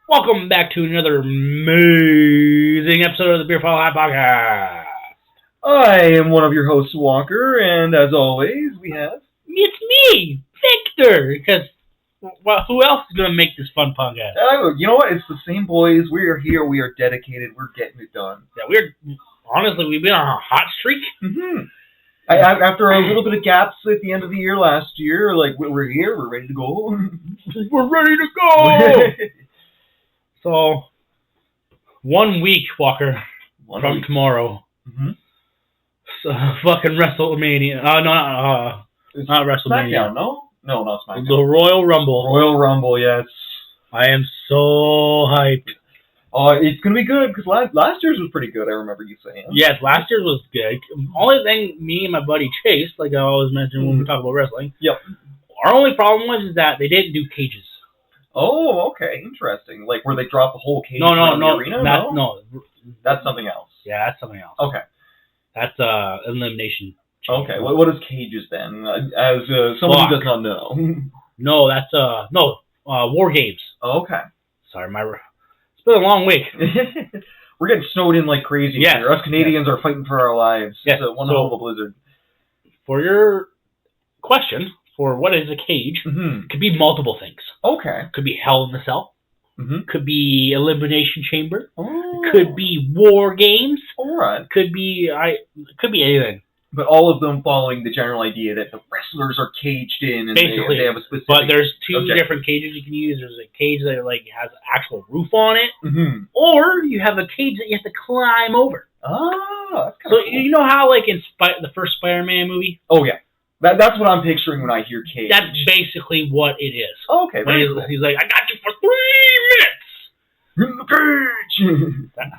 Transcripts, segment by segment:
Welcome back to another amazing episode of the Beer Fall High Podcast. I am one of your hosts, Walker, and as always, we have... It's me, Victor, because who else is going to make this fun podcast? You know what? It's the same boys. We are here. We are dedicated. We're getting it done. Yeah, we've been on a hot streak. Mm-hmm. After a little bit of gaps at the end of the year last year, we're here. We're ready to go. We're ready to go! So, 1 week, Walker, from tomorrow. Mm-hmm. So, fucking WrestleMania. Not WrestleMania. SmackDown, no? No, not SmackDown. The Royal Rumble. Royal Rumble, yes. I am so hyped. It's going to be good, because last year's was pretty good, I remember you saying. Yes, last year's was good. Only thing, me and my buddy Chase, like I always mention when we talk about wrestling, yep. Our only problem was that they didn't do cages. Oh, okay, interesting. Like where they drop the whole cage No, around the arena? That's something else. Yeah, that's something else. Okay. That's elimination. Okay, what is cages then? As someone who does not know. No, that's War Games. Okay. Sorry, it's been a long week. We're getting snowed in like crazy here. Us Canadians are fighting for our lives. Yes. It's one hell of a blizzard. For your question, for what is a cage, it could be multiple things. Okay. Could be Hell in a Cell. Mm-hmm. Could be Elimination Chamber. Oh. Could be War Games. All right. Could be anything. But all of them following the general idea that the wrestlers are caged in and basically, they have a specific. But there's two objective. different cages you can use. There's a cage that has an actual roof on it, or you have a cage that you have to climb over. Oh, that's so cool. You know how in the first Spider-Man movie? Oh yeah. That's what I'm picturing when I hear cage. That's basically what it is. Oh, okay, cool. He's like, I got you for 3 minutes! In the cage!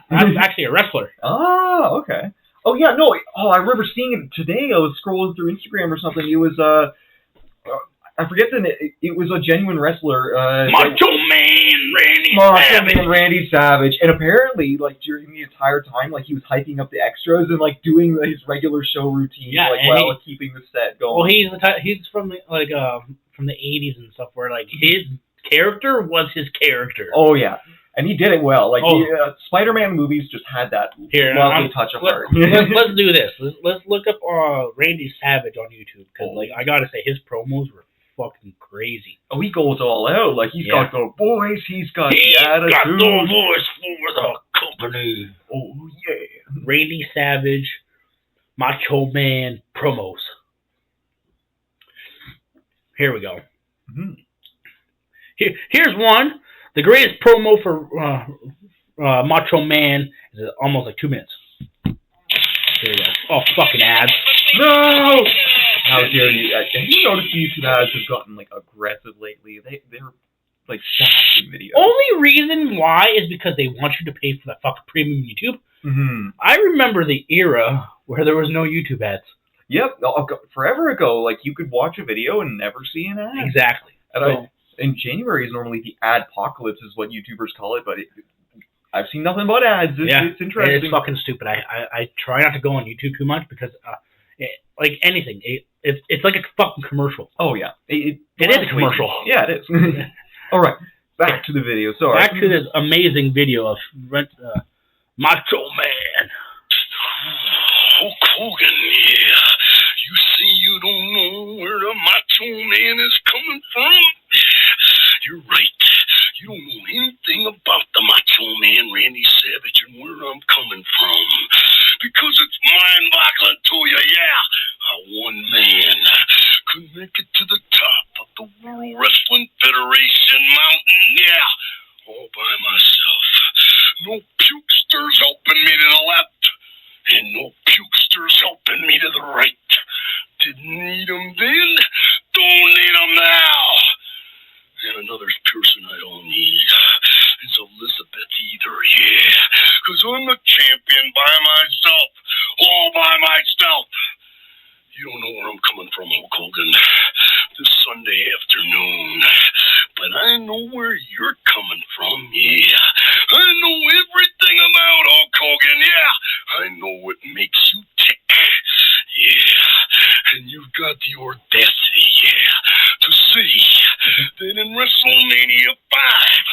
That's actually a wrestler. Oh, okay. Oh, yeah, no. Oh, I remember seeing it today. I was scrolling through Instagram or something. It was, I forget the name. It was a genuine wrestler. Macho Man Randy Savage. And apparently, during the entire time, he was hyping up the extras and, doing his regular show routine, while keeping the set going. Well, he's from, from the 80s and stuff, where, his character was his character. Oh, yeah. And he did it well. The Spider-Man movies just had that lovely touch of heart. Let's do this. Let's look up Randy Savage on YouTube, because, I gotta say, his promos were fucking crazy. Oh, he goes all out. He's got the voice, he's got the attitude. He's got the voice for the company. Oh, yeah. Randy Savage, Macho Man promos. Here we go. Mm-hmm. Here's one. The greatest promo for Macho Man is almost 2 minutes. Here we go. Oh, fucking ads. No! How dare you? Have you noticed YouTube ads have gotten, aggressive lately? They're, sassy videos. Only reason why is because they want you to pay for that fucking premium YouTube. Mm-hmm. I remember the era where there was no YouTube ads. Yep. Forever ago, you could watch a video and never see an ad. Exactly. In January is normally the adpocalypse is what YouTubers call it, but I've seen nothing but ads. It's interesting. It's fucking stupid. I try not to go on YouTube too much because, anything, it's like a fucking commercial. Oh, yeah. It is a commercial. Yeah, it is. All right. Back to the video. Sorry. Back to this amazing video of Macho Man. Hulk Hogan, yeah. You see, you don't know where the Macho Man is coming from. You're right. You don't know anything about the Macho Man, Randy Savage, and where I'm coming from. Because it's mind-boggling to you, yeah. One man could make it to the top of the World Wrestling Federation mountain, yeah. All by myself. No pukesters helping me to the left. And no pukesters helping me to the right. Didn't need them then, don't need them now. And another person I don't need is Elizabeth either, yeah. Because I'm the champion by myself, all by myself. You don't know where I'm coming from, Hulk Hogan, this Sunday afternoon. But I know where you're coming from, yeah. I know everything about Hulk Hogan, yeah. I know what makes you tick, yeah. And you've got the audacity, yeah, to say that in WrestleMania 5,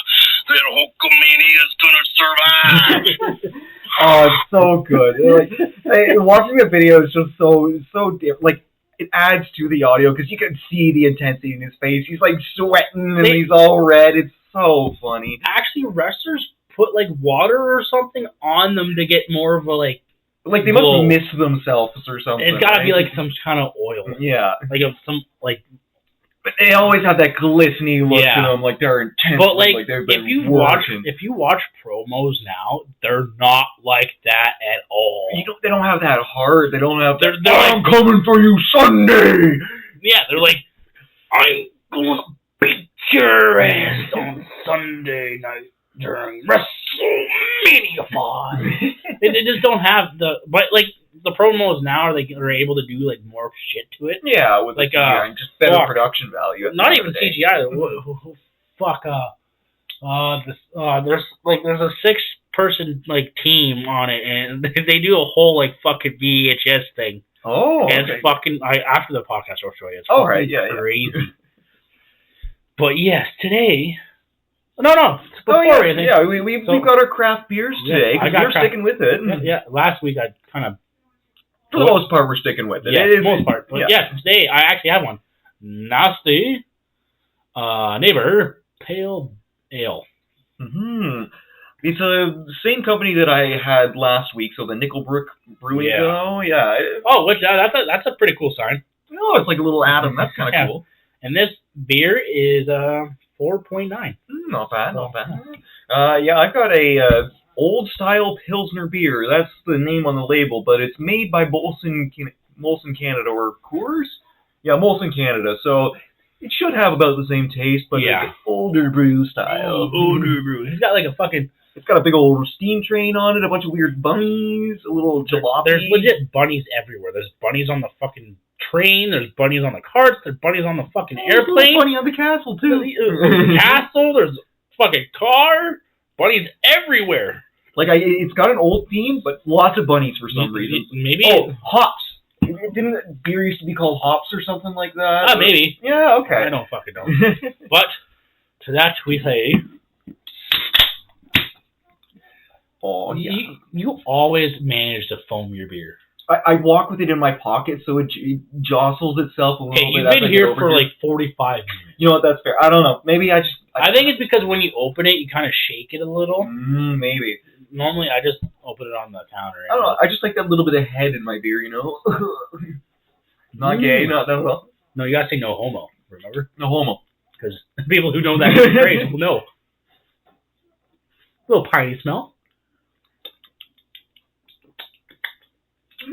that that Hulkamania's gonna survive. Oh, it's so good. Watching the video is just so different. Like, it adds to the audio because you can see the intensity in his face. He's like sweating and he's all red. It's so funny. Actually, wrestlers put like water or something on them to get more of a like they must miss themselves or something. It's gotta be like some kind of oil. Yeah. Like some like. But they always have that glistening look to them, like they're intense. But like, if you watch promos now, they're not like that at all. They don't have that heart. They don't have. They're I'm coming for you Sunday. Yeah, they're like, I'm gonna beat your ass on Sunday night during WrestleMania 5. they just don't have but like. The promos now are able to do like more shit to it. Yeah, with like and just better production value. Not even CGI. Fuck. There's a 6-person like team on it, and they do a whole like fucking VHS thing. Oh, and it's fucking. After the podcast, I'll show you. It's crazy. But yes, today. No. Before we've got our craft beers today because we're sticking with it. Yeah, last week I kind of. For the most part, we're sticking with it. Yeah, for the most part. But today I actually have one. Nasty Neighbor Pale Ale. Mm-hmm. It's the same company that I had last week, so the Nickelbrook Brewing Co. Yeah. Oh, that's a pretty cool sign. Oh, it's like a little atom. That's kind of cool. And this beer is 4.9. Not bad. I've got a old style Pilsner beer. That's the name on the label, but it's made by Molson Canada or Coors. Yeah, Molson Canada. So it should have about the same taste, but it's older brew style. Older brew. It's got like a fucking. It's got a big old steam train on it, a bunch of weird bunnies, a little jalopy. There's legit bunnies everywhere. There's bunnies on the fucking train. There's bunnies on the carts. There's bunnies on the fucking airplane. There's a bunny on the castle too. Castle. There's a fucking car. Bunnies everywhere. Like it's got an old theme, but lots of bunnies for some reason. Maybe hops. Didn't beer used to be called hops or something like that? Maybe. Yeah. Okay. I don't fucking know. But to that we say. Oh yeah. You always manage to foam your beer. I walk with it in my pocket, so it jostles itself a little bit. You've been here for like 45 minutes. You know what? That's fair. I don't know. Maybe I think it's because when you open it, you kind of shake it a little. Maybe. Normally, I just open it on the counter. I don't know. I just like that little bit of head in my beer, you know? Not gay, not that well. No, you gotta say no homo, remember? No homo. Because people who know that phrase will know. A little piney smell.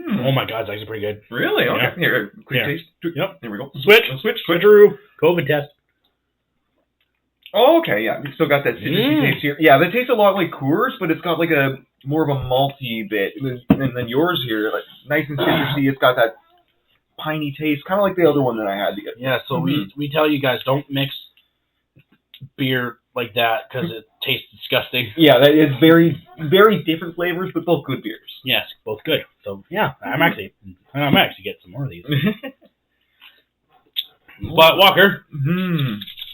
Oh my God, it's actually pretty good. Really? Okay. Yeah. Here, quick taste. Yep. Here we go. Switcheroo. COVID test. Oh, okay, yeah. We still got that citrusy taste here. Yeah, that tastes a lot like Coors, but it's got like a more of a malty bit. And then yours here, like nice and citrusy. It's got that piney taste, kind of like the other one that I had. Yeah, so we tell you guys, don't mix beer like that because it tastes disgusting. Yeah, it's very, very different flavors, but both good beers. Yes, both good. So yeah, I'm actually get some more of these. But Walker,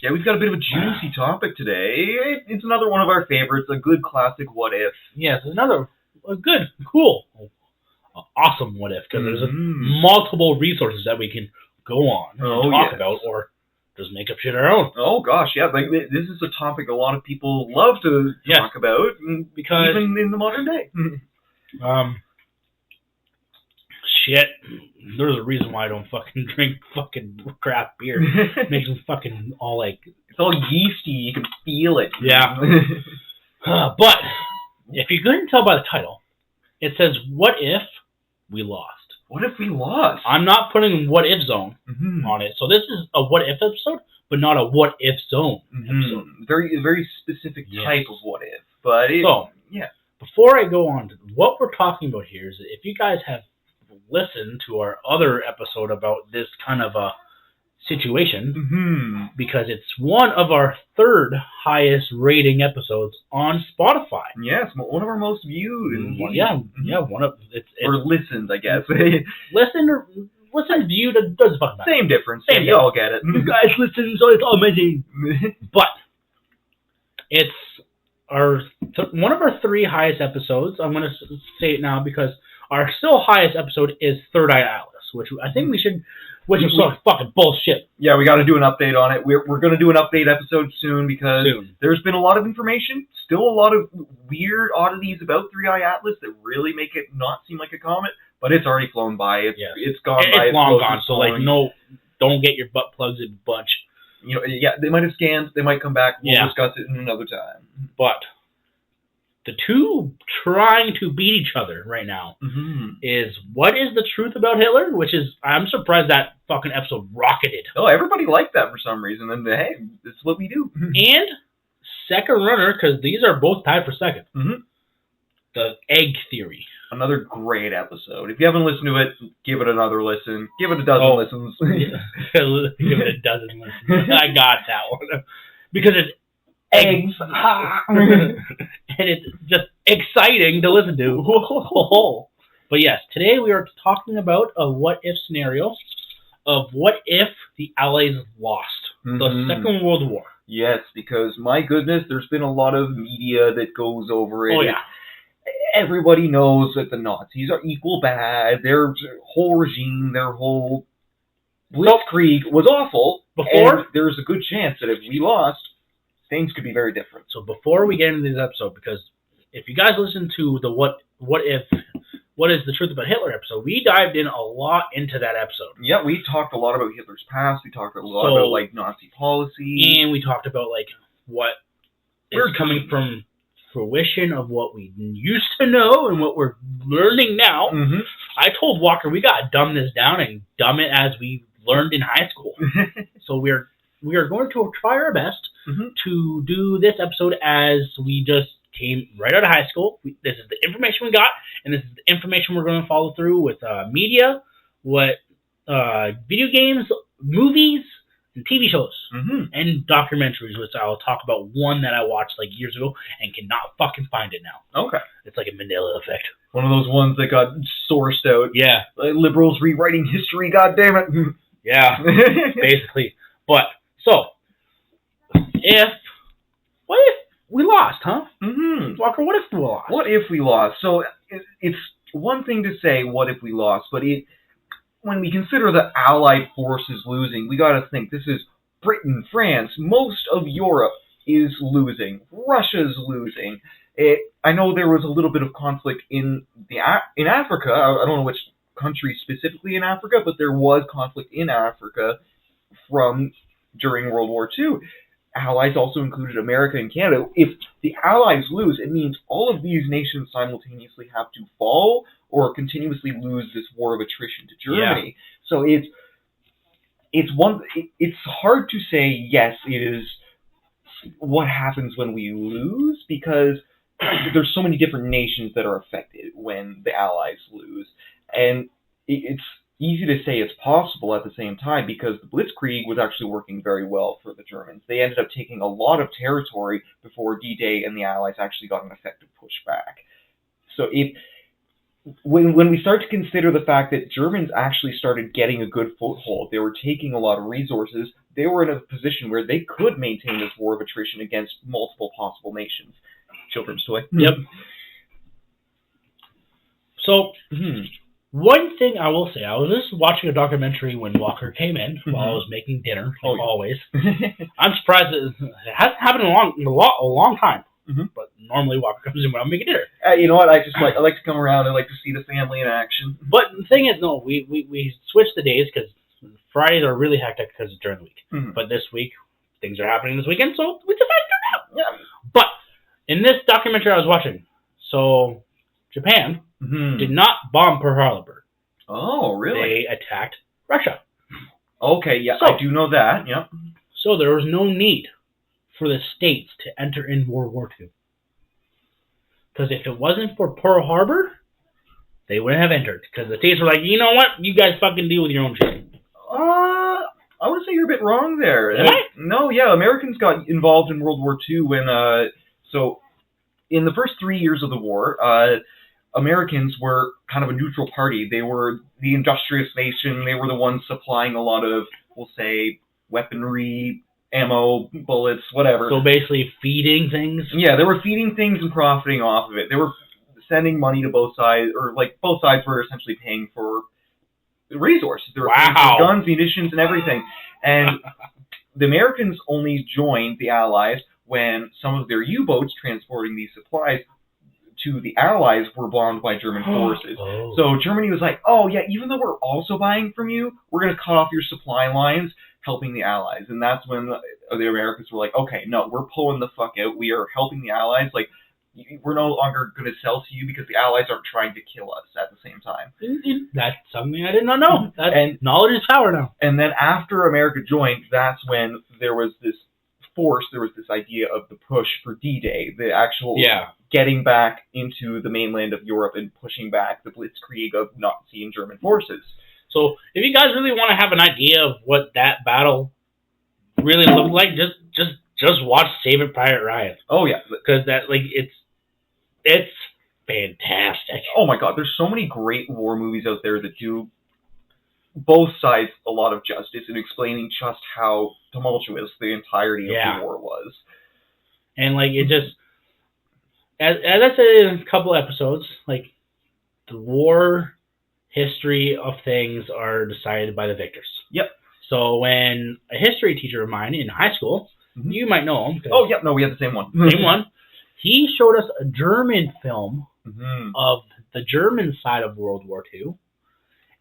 yeah, we've got a bit of a juicy topic today. It's another one of our favorites, a good classic what if. Yes, another good, cool, awesome what if because there's multiple resources that we can go on and talk about or. Just make up shit our own. Oh gosh, yeah. Like this is a topic a lot of people love to talk about, because even in the modern day. Shit. There's a reason why I don't fucking drink fucking craft beer. It makes me fucking all like. It's all yeasty. You can feel it. Yeah. But if you couldn't tell by the title, it says, "What if we lost?" What if we lost? I'm not putting what if zone on it. So this is a what if episode, but not a what if zone episode. Very specific type of what if. But before I go on to what we're talking about here is if you guys have listened to our other episode about this kind of a situation, because it's one of our third highest rating episodes on Spotify. Yes, one of our most viewed. One of it's or listened, I guess. Listen, viewed, it doesn't fucking matter. Same difference. You all get it. You guys listen, so it's amazing. But it's one of our 3 highest episodes. I'm going to say it now because our still highest episode is Third Eye Atlas, which I think we should, which is sort of fucking bullshit. Yeah, we got to do an update on it. We're going to do an update episode soon because there's been a lot of information, still a lot of weird oddities about Three Eye Atlas that really make it not seem like a comet, but it's already flown by. It's gone by. It's long gone, so like no, don't get your butt plugs in a bunch. You know, yeah, they might have scanned, they might come back, we'll discuss it in another time. But the two trying to beat each other right now is what is the truth about Hitler, which is, I'm surprised that fucking episode rocketed. Oh, everybody liked that for some reason, and hey, this is what we do. And second runner, because these are both tied for second, the egg theory. Another great episode. If you haven't listened to it, give it another listen. Give it a dozen listens. Give it a dozen listens. I got that one. Because it's eggs. And it's just exciting to listen to. But yes, today we are talking about a what-if scenario of what if the Allies lost the Second World War. Yes, because my goodness, there's been a lot of media that goes over it. Oh, yeah. Everybody knows that the Nazis are equal bad. Their whole regime, their whole blitzkrieg was awful. And there's a good chance that if we lost, things could be very different. So before we get into this episode, because if you guys listen to the what is the truth about Hitler episode, we dived in a lot into that episode. Yeah, we talked a lot about Hitler's past. We talked a lot about like Nazi policy, and we talked about like what is coming from fruition of what we used to know and what we're learning now. I told Walker we gotta dumb this down and dumb it as we learned in high school. So we are going to try our best to do this episode as we just came right out of high school. This is the information we got, and this is the information we're going to follow through with media, video games, movies, and TV shows, and documentaries, which I'll talk about one that I watched like years ago and cannot fucking find it now. Okay. It's like a Mandela effect. One of those ones that got sourced out. Yeah. Like liberals rewriting history, goddammit. Yeah, basically. But, so, what if we lost, huh? Walker, what if we lost? What if we lost? So, it's one thing to say, what if we lost, but when we consider the Allied forces losing, we got to think this is Britain, France, most of Europe is losing. Russia's losing. I know there was a little bit of conflict in Africa. I don't know which country specifically in Africa, but there was conflict in Africa during World War II. Allies also included America and Canada. If the Allies lose, it means all of these nations simultaneously have to fall or continuously lose this war of attrition to Germany. Yeah. So it's hard to say, yes, it is what happens when we lose, because there's so many different nations that are affected when the Allies lose. And it's easy to say it's possible at the same time, because the Blitzkrieg was actually working very well for the Germans. They ended up taking a lot of territory before D-Day, and the Allies actually got an effective pushback. So when we start to consider the fact that Germans actually started getting a good foothold, they were taking a lot of resources, they were in a position where they could maintain this war of attrition against multiple possible nations. Children's toy. Yep. So, one thing I will say, I was just watching a documentary when Walker came in while I was making dinner, like always. I'm surprised it hasn't happened in a long time. But normally Walker comes in when I'm making dinner. You know what? I like to come around. I like to see the family in action. But the thing is, no, we switched the days because Fridays are really hectic because it's during the week. But this week, things are happening this weekend, so we decided to do it out. Yeah. But in this documentary I was watching, so Japan did not bomb Pearl Harbor. Oh, really? They attacked Russia. Okay, yeah, so, I do know that. Yep. So there was no need for the states to enter in World War II. Because if it wasn't for Pearl Harbor, they wouldn't have entered. Because the states were like, you know what? You guys fucking deal with your own shit. I would say you're a bit wrong there. Am I? No, yeah, Americans got involved in World War II when, so in the first 3 years of the war, Americans were kind of a neutral party. They were the industrious nation. They were the ones supplying a lot of, we'll say, weaponry ammo, bullets, whatever. So basically feeding things. Yeah, they were feeding things and profiting off of it. They were sending money to both sides, or like both sides were essentially paying for resources. They were paying for guns, munitions, and everything. And the Americans only joined the Allies when some of their U-boats transporting these supplies to the Allies were bombed by German forces. Oh. So Germany was like, oh yeah, even though we're also buying from you, we're going to cut off your supply lines, helping the Allies. And that's when the Americans were like, okay, no, we're pulling the fuck out. We are helping the Allies. Like, we're no longer going to sell to you because the Allies aren't trying to kill us at the same time. That's something I did not know. And knowledge is power now. And then after America joined, that's when there was this idea of the push for D-Day, the actual getting back into the mainland of Europe and pushing back the blitzkrieg of Nazi and German forces. So if you guys really want to have an idea of what that battle really looked like, just watch Saving Private Ryan. Oh yeah, because that it's fantastic. Oh my god, there's so many great war movies out there that do both sides a lot of justice in explaining just how tumultuous the entirety of the war was. And like it just, as I said in a couple episodes, like the war history of things are decided by the victors. Yep. So when a history teacher of mine in high school, you might know him. Oh, yep, no, we have the same one. Same one. He showed us a German film of the German side of World War II.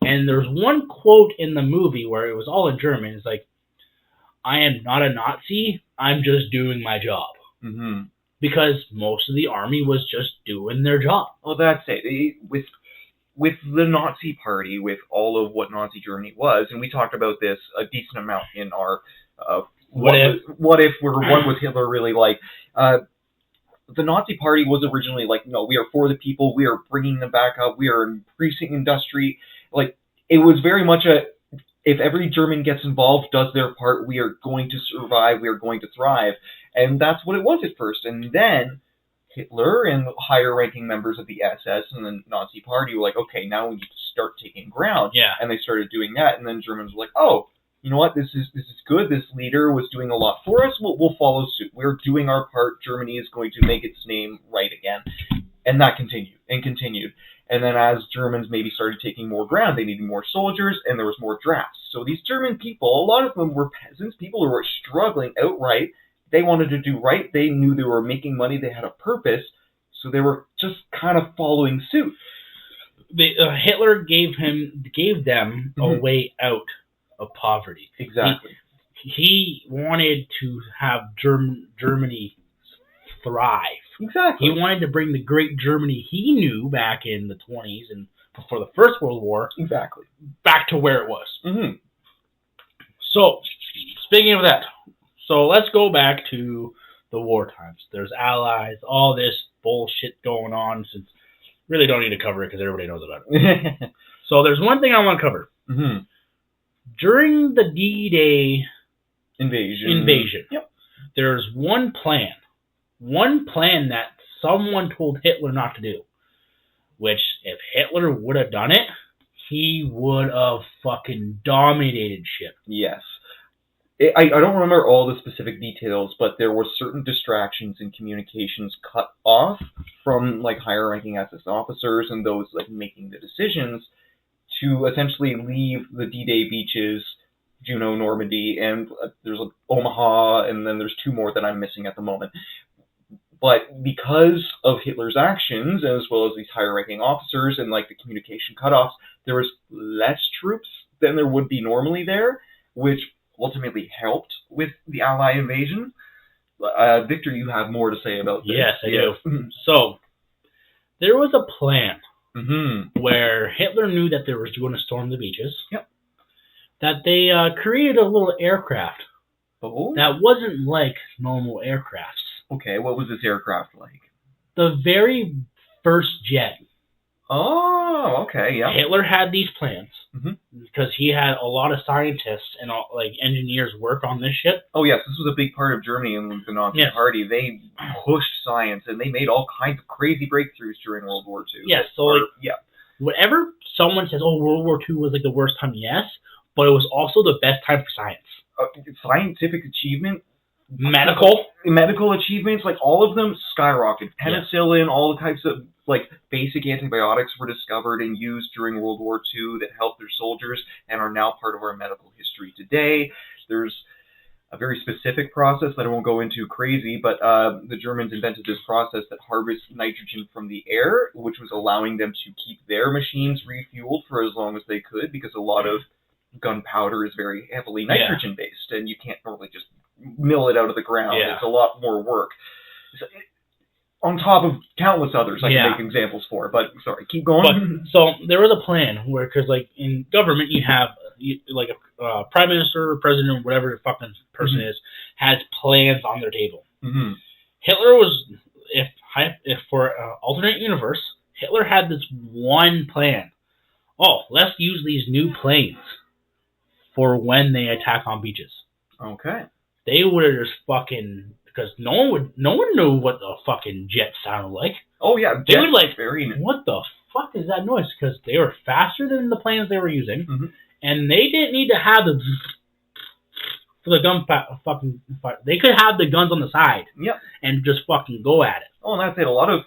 And there's one quote in the movie where it was all in German. It's like, I am not a Nazi, I'm just doing my job. Mm-hmm. Because most of the army was just doing their job. Well, that's it. With the Nazi Party, with all of what Nazi Germany was, and we talked about this a decent amount in our What if what was Hitler really like? The Nazi Party was originally like, no, we are for the people, we are bringing them back up, we are increasing industry. Like, it was very much if every German gets involved, does their part, we are going to survive, we are going to thrive. And that's what it was at first. And then Hitler and higher-ranking members of the SS and the Nazi Party were like, okay, now we need to start taking ground. Yeah. And they started doing that, and then Germans were like, oh, you know what, this is good, this leader was doing a lot for us, we'll follow suit. We're doing our part, Germany is going to make its name right again. And that continued, and continued. And then as Germans maybe started taking more ground, they needed more soldiers, and there was more drafts. So these German people, a lot of them were peasants, people who were struggling outright. They wanted to do right, they knew they were making money, they had a purpose, so they were just kind of following suit. Hitler gave them a way out of poverty. Exactly. He wanted to have Germany thrive. Exactly. He wanted to bring the great Germany he knew back in the 20s and before the First World War. Exactly. Back to where it was. Mm-hmm. So, speaking of that, so let's go back to the war times. There's Allies, all this bullshit going on. Since really don't need to cover it because everybody knows about it. So there's one thing I want to cover. Mm-hmm. During the D-Day invasion. Yep. There's one plan that someone told Hitler not to do, which if Hitler would have done it, he would have fucking dominated shit. Yes. I don't remember all the specific details, but there were certain distractions and communications cut off from like higher-ranking SS officers and those like making the decisions to essentially leave the D-Day beaches, Juno, Normandy, and there's like Omaha, and then there's two more that I'm missing at the moment. But because of Hitler's actions, as well as these higher-ranking officers and like the communication cutoffs, there was less troops than there would be normally there, which ultimately helped with the Allied invasion. Victor, you have more to say about this. Yes, I do. So, there was a plan where Hitler knew that they were going to storm the beaches. Yep. That they created a little aircraft that wasn't like normal aircrafts. Okay, what was this aircraft like? The very first jet. Oh, okay, yeah. Hitler had these plans because he had a lot of scientists and like engineers work on this ship. Oh yes, this was a big part of Germany and the Nazi Party. They pushed science and they made all kinds of crazy breakthroughs during World War II. Yes, so whatever someone says, oh, World War II was like the worst time, yes, but it was also the best time for science. scientific achievement, medical achievements, like all of them skyrocketed. Penicillin, all the types of like basic antibiotics were discovered and used during World War II that helped their soldiers and are now part of our medical history today. There's a very specific process that I won't go into crazy, but the Germans invented this process that harvests nitrogen from the air, which was allowing them to keep their machines refueled for as long as they could, because a lot of gunpowder is very heavily nitrogen-based, and you can't normally just mill it out of the ground. Yeah. It's a lot more work. So, on top of countless others I can make examples for, but sorry, keep going. But, so there was a plan where, because like in government you have like a prime minister, president, whatever the fucking person is, has plans on their table. Hitler was, if for alternate universe, Hitler had this one plan. Oh, let's use these new planes for when they attack on beaches. Okay. They would have just fucking, because no one knew what the fucking jet sounded like. Oh yeah, they would like, what the fuck is that noise? Because they were faster than the planes they were using, and they didn't need to have the for the gun fucking fire. They could have the guns on the side, and just fucking go at it. Oh, and that's it. A lot of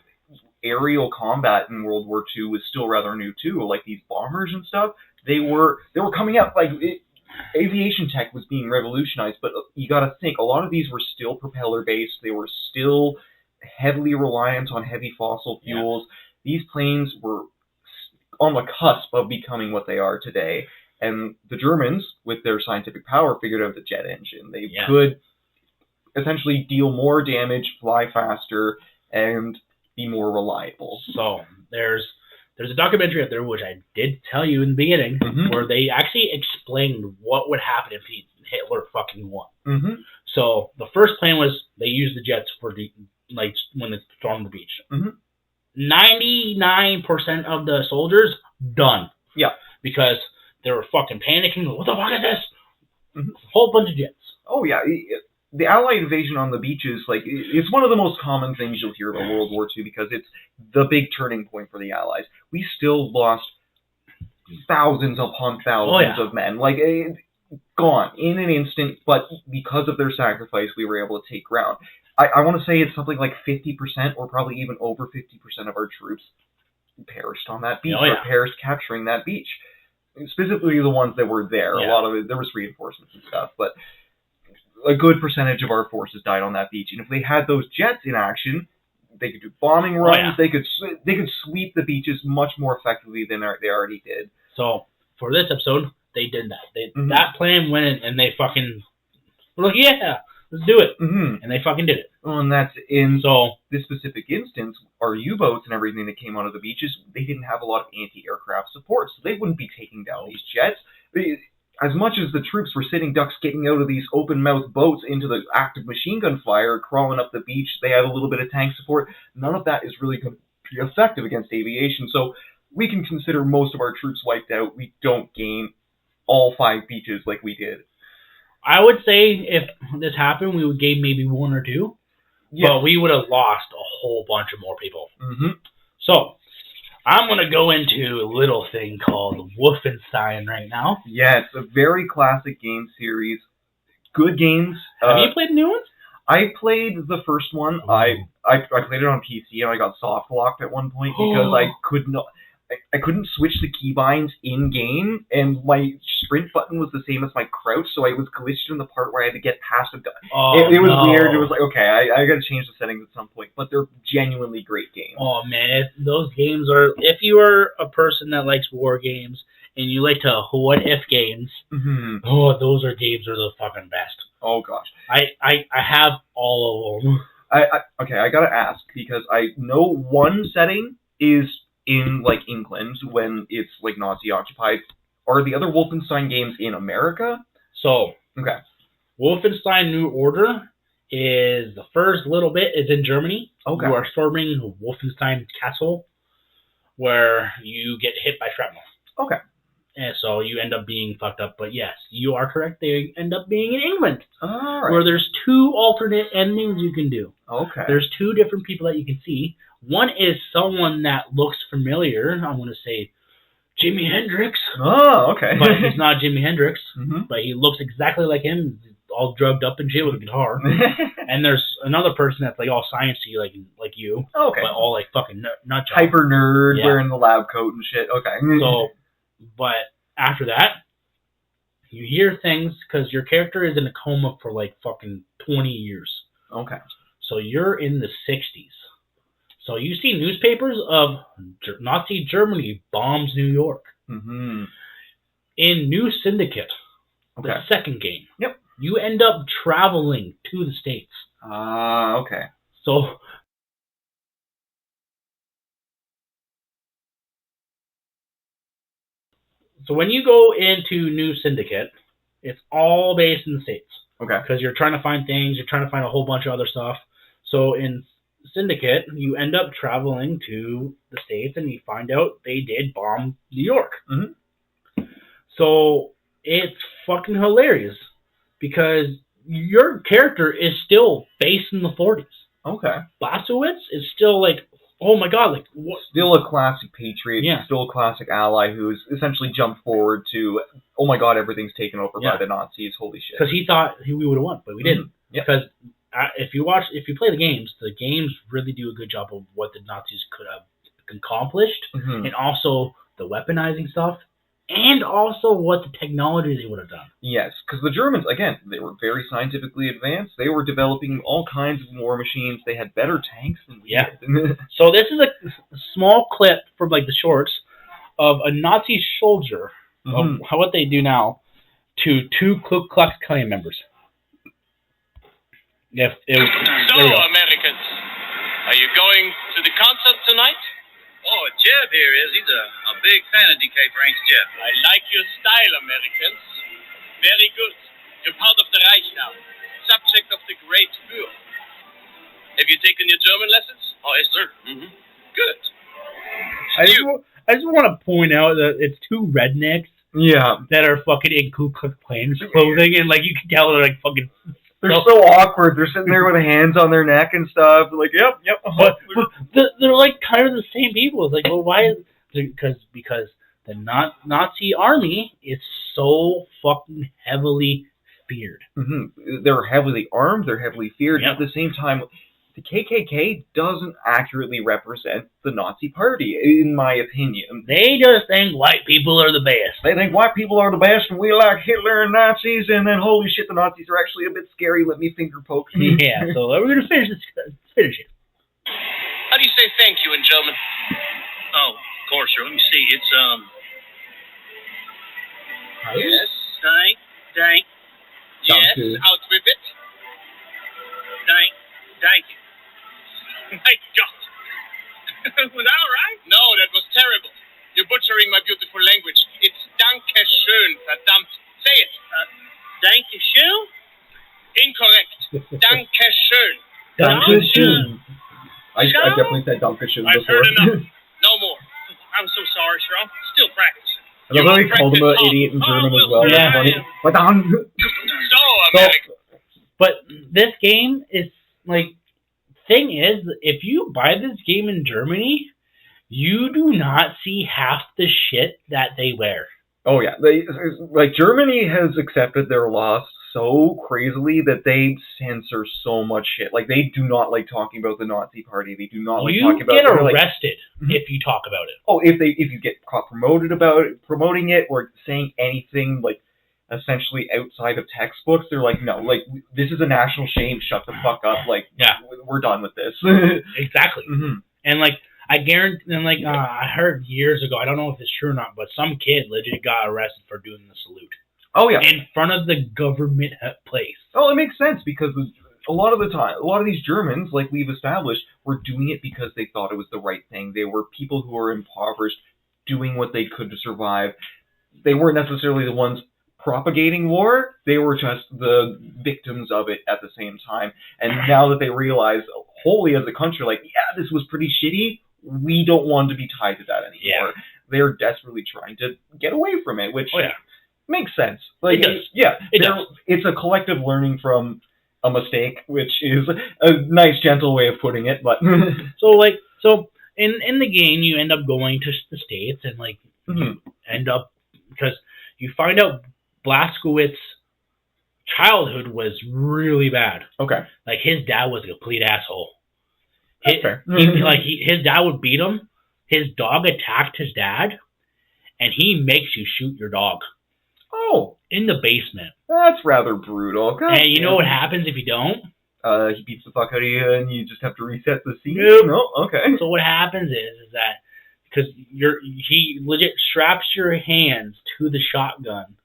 aerial combat in World War II was still rather new too. Like these bombers and stuff, they were coming out like. Aviation tech was being revolutionized, but you got to think, a lot of these were still propeller-based. They were still heavily reliant on heavy fossil fuels. These planes were on the cusp of becoming what they are today. And the Germans, with their scientific power, figured out the jet engine. They could essentially deal more damage, fly faster, and be more reliable. So there's a documentary out there, which I did tell you in the beginning, where they actually explained what would happen if Hitler fucking won. So the first plan was they used the jets for the when they stormed the beach. 99% of the soldiers done. Yeah, because they were fucking panicking. What the fuck is this? A whole bunch of jets. Oh yeah. The Allied invasion on the beaches, like, it's one of the most common things you'll hear about World War II because it's the big turning point for the Allies. We still lost thousands upon thousands of men, like, gone in an instant, but because of their sacrifice, we were able to take ground. I want to say it's something like 50% or probably even over 50% of our troops perished on that beach, or perished capturing that beach. Specifically the ones that were there. A lot of it, there was reinforcements and stuff, but a good percentage of our forces died on that beach. And if they had those jets in action, they could do bombing runs. They could sweep the beaches much more effectively than they already did. So for this episode, they did that. That plan went in, and they fucking were like, yeah, let's do it. And they fucking did it. Well, and that's in this specific instance, our U-boats and everything that came out of the beaches, they didn't have a lot of anti-aircraft support, so they wouldn't be taking down these jets. As much as the troops were sitting ducks getting out of these open-mouthed boats into the active machine gun fire, crawling up the beach, they had a little bit of tank support. None of that is really going to be effective against aviation, so we can consider most of our troops wiped out. We don't gain all 5 beaches like we did. I would say if this happened, we would gain maybe 1 or 2, but we would have lost a whole bunch of more people. So I'm going to go into a little thing called Wolfenstein right now. Yeah, it's a very classic game series. Good games. Have you played the new ones? I played the first one. I played it on PC, and I got soft locked at one point because I couldn't switch the keybinds in-game, and my sprint button was the same as my crouch, so I was glitched in the part where I had to get past a gun. It was weird. It was like, okay, I got to change the settings at some point, but they're genuinely great games. Oh, man, those games are... If you are a person that likes war games, and you like to what-if games, those are games are the fucking best. Oh, gosh. I have all of them. Okay, I gotta ask, because I know one setting is in, like, England, when it's, like, Nazi-occupied. Are the other Wolfenstein games in America? So, Wolfenstein New Order is the first little bit is in Germany. Okay. You are storming Wolfenstein Castle, where you get hit by shrapnel. Okay. And so you end up being fucked up. But yes, you are correct. They end up being in England. All right. Where there's 2 alternate endings you can do. Okay. There's 2 different people that you can see. One is someone that looks familiar. I'm going to say Jimi Hendrix. Oh, okay. But he's not Jimi Hendrix. Mm-hmm. But he looks exactly like him, all drugged up and shit with a guitar. And there's another person that's like all sciencey, like you. Okay. But all like fucking nut job. Hyper nerd, Yeah. wearing the lab coat and shit. Okay. So, but after that, you hear things because your character is in a coma for like fucking 20 years. Okay. So you're in the 60s. So you see newspapers of Nazi Germany bombs New York. Mm-hmm. In New Syndicate, Okay. the second game, Yep. you end up traveling to the States. Okay. So when you go into New Syndicate, it's all based in the States. Okay. Because you're trying to find things, you're trying to find a whole bunch of other stuff. So in Syndicate, you end up traveling to the States and you find out they did bomb New York. Mm-hmm. So it's fucking hilarious because your character is still based in the 40s. Okay. Blasowitz is still like, oh my god, like what? Still a classic patriot. Yeah. Still a classic ally who's essentially jumped forward to, oh my god, everything's taken over by the Nazis. Holy shit. Because he thought we would have won, but we didn't. Yep. Because if you play the games really do a good job of what the Nazis could have accomplished, Mm-hmm. and also the weaponizing stuff, and also what the technology they would have done. Yes, because the Germans, again, they were very scientifically advanced. They were developing all kinds of war machines. They had better tanks than we did. So this is a small clip from like the shorts of a Nazi soldier of what they do now to two Ku Klux Klan members. So, Americans, are you going to the concert tonight? Oh, Jeff here is. He's a big fan of DK Frank's Jeff. I like your style, Americans. Very good. You're part of the Reich now. Subject of the Great Führer. Have you taken your German lessons? Oh, yes, sir. Mm-hmm. Good. I just want to point out that it's two rednecks that are fucking in Ku Klux Klan clothing, and like you can tell they're like fucking. They're so awkward. They're sitting there with hands on their neck and stuff. They're like, yep. But they're like kind of the same people. It's like, well, why? Because the Nazi army is so fucking heavily feared. Mm-hmm. They're heavily armed. They're heavily feared. Yep. At the same time, the KKK doesn't accurately represent the Nazi Party, in my opinion. They just think white people are the best. They think white people are the best, and we like Hitler and Nazis, and then holy shit, the Nazis are actually a bit scary. Let me finger poke. Yeah, so we're gonna finish this. Finish it. How do you say thank you in German? Oh, of course, sir. Let me see. It's, Yes. Dank. Yes, Danke. out with it. Dank you. My God. Was that all right? No, that was terrible. You're butchering my beautiful language. It's Danke schön, verdammt. Say it. Danke schön? Incorrect. Danke schön. Dankeschön. I definitely said Dankeschön I've before. heard enough. No more. I'm so sorry, sir. I'll still practice. I love how he called him an idiot in German as well. Yeah. That's funny. But So, American. But this game is like, thing is, if you buy this game in Germany, you do not see half the shit that they wear. Oh yeah, Germany has accepted their loss so crazily that they censor so much shit. Like they do not like talking about the Nazi Party. They do not like talking about. You get like, arrested if you talk about it. oh, if you get caught promoting it or saying anything like essentially outside of textbooks, they're like, no, like this is a national shame. Shut the fuck up. Like, Yeah. we're done with this. Exactly. Mm-hmm. And like I guarantee, and like I heard years ago, I don't know if it's true or not, but some kid legit got arrested for doing the salute Oh yeah. in front of the government place. Oh, it makes sense because a lot of the time, a lot of these Germans, like we've established, were doing it because they thought it was the right thing. They were people who were impoverished, doing what they could to survive. They weren't necessarily the ones propagating war. They were just the victims of it at the same time. And now that they realize, wholly as a country, like, yeah, this was pretty shitty, we don't want to be tied to that anymore. Yeah. They're desperately trying to get away from it, which makes sense. Like, It does. Yeah, It does. It's a collective learning from a mistake, which is a nice, gentle way of putting it. But So in the game, you end up going to the States, and like end up, because you find out Blazkowicz's childhood was really bad. Okay. Like, his dad was a complete asshole. That's fair. His dad would beat him. His dog attacked his dad, and he makes you shoot your dog. Oh. In the basement. That's rather brutal. God, and you know what happens if you don't? He beats the fuck out of you, and you just have to reset the scene? Nope. No? Okay. So what happens is that, because he legit straps your hands to the shotgun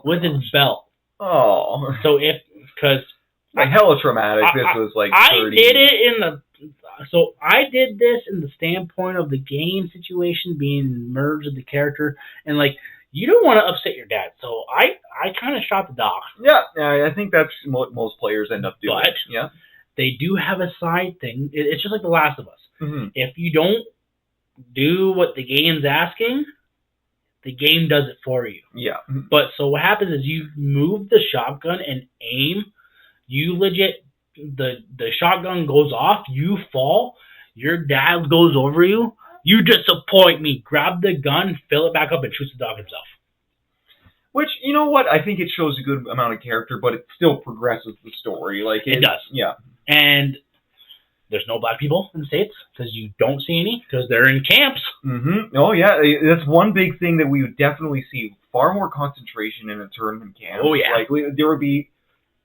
with his belt. Oh. So because like hella traumatic. This was like 30. I did this in the standpoint of the game situation being merged with the character, and like, you don't want to upset your dad. So I kind of shot the dog. Yeah, I think that's what most players end up doing. But yeah, they do have a side thing. It's just like The Last of Us. Mm-hmm. If you don't do what the game's asking, the game does it for you. Yeah. But so what happens is you move the shotgun and aim. You legit, the shotgun goes off. You fall. Your dad goes over you. You disappoint me. Grab the gun, fill it back up, and shoots the dog himself. Which, you know what? I think it shows a good amount of character, but it still progresses the story. Like it does. Yeah. And there's no black people in the States, because you don't see any, because they're in camps. Mm-hmm. Oh, yeah. That's one big thing that we would definitely see. Far more concentration in internment camps. Oh, yeah. Like, there would be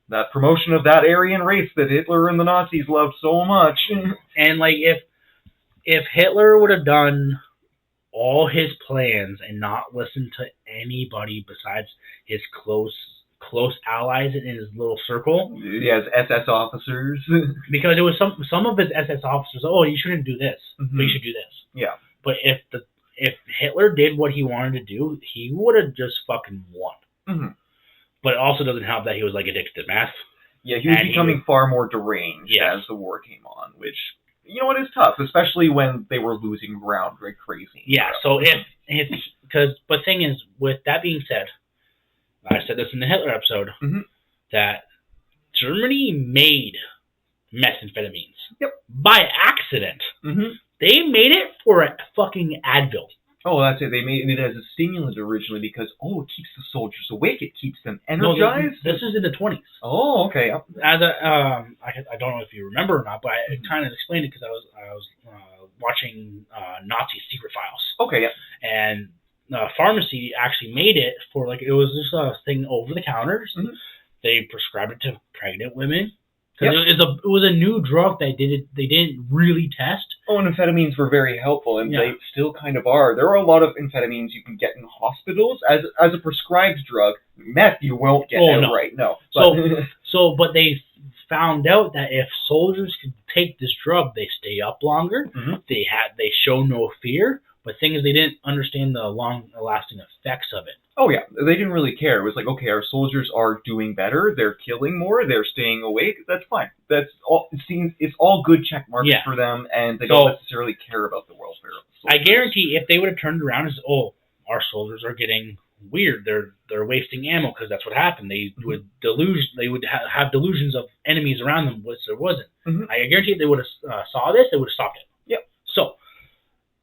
that promotion of that Aryan race that Hitler and the Nazis loved so much. And, like, if Hitler would have done all his plans and not listened to anybody besides his close allies in his little circle. Yes, SS officers. Because it was some of his SS officers, you shouldn't do this, but you should do this. Yeah. But if Hitler did what he wanted to do, he would have just fucking won. Mm-hmm. But it also doesn't help that he was like addicted to meth. Yeah, he was becoming far more deranged as the war came on, which, you know what, is tough, especially when they were losing ground like crazy. Yeah, so but thing is, with that being said, I said this in the Hitler episode, that Germany made methamphetamines. Yep. By accident. Mm-hmm. They made it for a fucking Advil. Oh, that's it. They made it as a stimulant originally because, it keeps the soldiers awake. It keeps them energized. No, this is in the 1920s. Oh, okay. As I don't know if you remember or not, but I kind of explained it because I was watching Nazi Secret Files. Okay, yeah. And pharmacy actually made it for, like, it was just a thing over the counters. Mm-hmm. They prescribed it to pregnant women. Because it was a new drug that they didn't really test. Oh, and amphetamines were very helpful, and they still kind of are. There are a lot of amphetamines you can get in hospitals as a prescribed drug. Meth you won't get outright. No. But they found out that if soldiers could take this drug, they stay up longer. Mm-hmm. They show no fear. But the thing is, they didn't understand the long-lasting effects of it. Oh, yeah. They didn't really care. It was like, okay, our soldiers are doing better. They're killing more. They're staying awake. That's fine. That's all. It's all good check marks for them, and they don't necessarily care about the welfare of the soldiers. I guarantee if they would have turned around and said, our soldiers are getting weird. They're wasting ammo, because that's what happened. They would have delusions of enemies around them, which there wasn't. Mm-hmm. I guarantee if they would have saw this, they would have stopped it. Yep. So,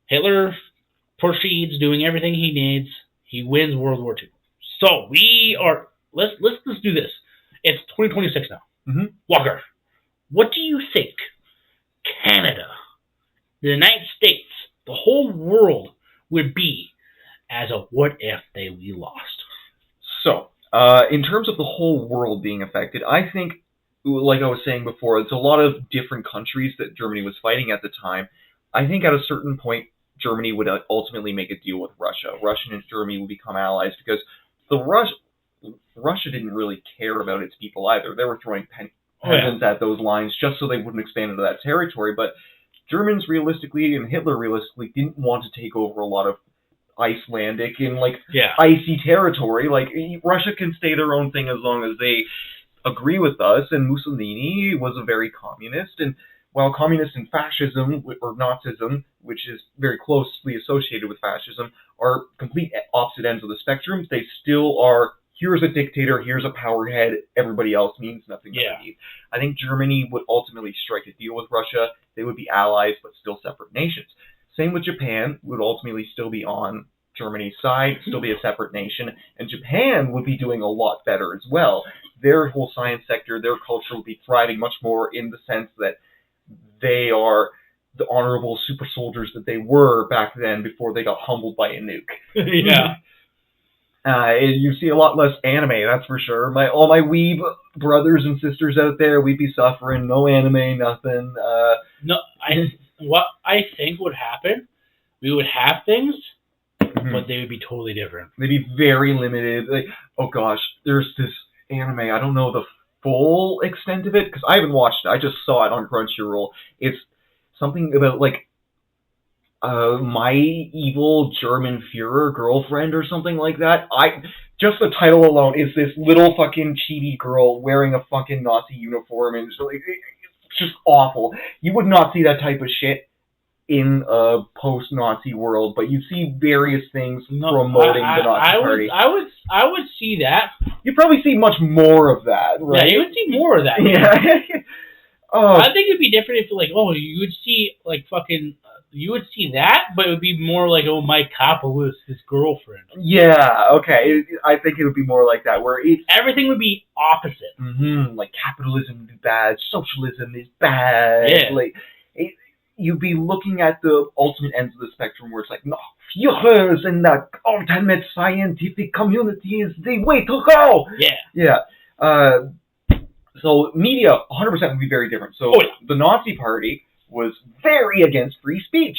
Hitler proceeds doing everything he needs. He wins World War II. So let's do this. It's 2026 now. Mm-hmm. Walker, what do you think Canada, the United States, the whole world would be as a what if we lost? So, in terms of the whole world being affected, I think, like I was saying before, it's a lot of different countries that Germany was fighting at the time. I think at a certain point, Germany would ultimately make a deal with Russia. Russia and Germany would become allies because Russia didn't really care about its people either. They were throwing pensions at those lines just so they wouldn't expand into that territory. But Germans realistically and Hitler realistically didn't want to take over a lot of Icelandic and icy territory. Like, Russia can stay their own thing as long as they agree with us. And Mussolini was a very communist, and while communist and fascism, or Nazism, which is very closely associated with fascism, are complete opposite ends of the spectrum, they still are, here's a dictator, here's a power head, everybody else means nothing to me. I think Germany would ultimately strike a deal with Russia. They would be allies, but still separate nations. Same with Japan, would ultimately still be on Germany's side, still be a separate nation, and Japan would be doing a lot better as well. Their whole science sector, their culture would be thriving much more in the sense that they are the honorable super soldiers that they were back then before they got humbled by a nuke. Yeah. You see a lot less anime, that's for sure. All my weeb brothers and sisters out there, we'd be suffering. No anime, nothing. No, what I think would happen, we would have things, but they would be totally different. They'd be very limited. Like, oh gosh, there's this anime. I don't know the full extent of it because I haven't watched it. I just saw it on Crunchyroll. It's something about like my evil German Führer girlfriend or something like that. Just the title alone is this little fucking chibi girl wearing a fucking Nazi uniform, and so it's just awful. You would not see that type of shit in a post-Nazi world, but you see various things promoting the Nazi party. I would see that. You'd probably see much more of that, right? Yeah, you would see more of that. Yeah. I think it'd be different if, like, you would see, like, fucking, you would see that, but it would be more like, Mike Kappa is his girlfriend. Yeah, okay. I think it would be more like that, where everything would be opposite. Like, capitalism is bad, socialism is bad. Yeah. Like, you'd be looking at the ultimate ends of the spectrum where it's like, no, Führers and the ultimate scientific community is the way to go! Yeah. Yeah. So media, 100% would be very different. So the Nazi Party was very against free speech.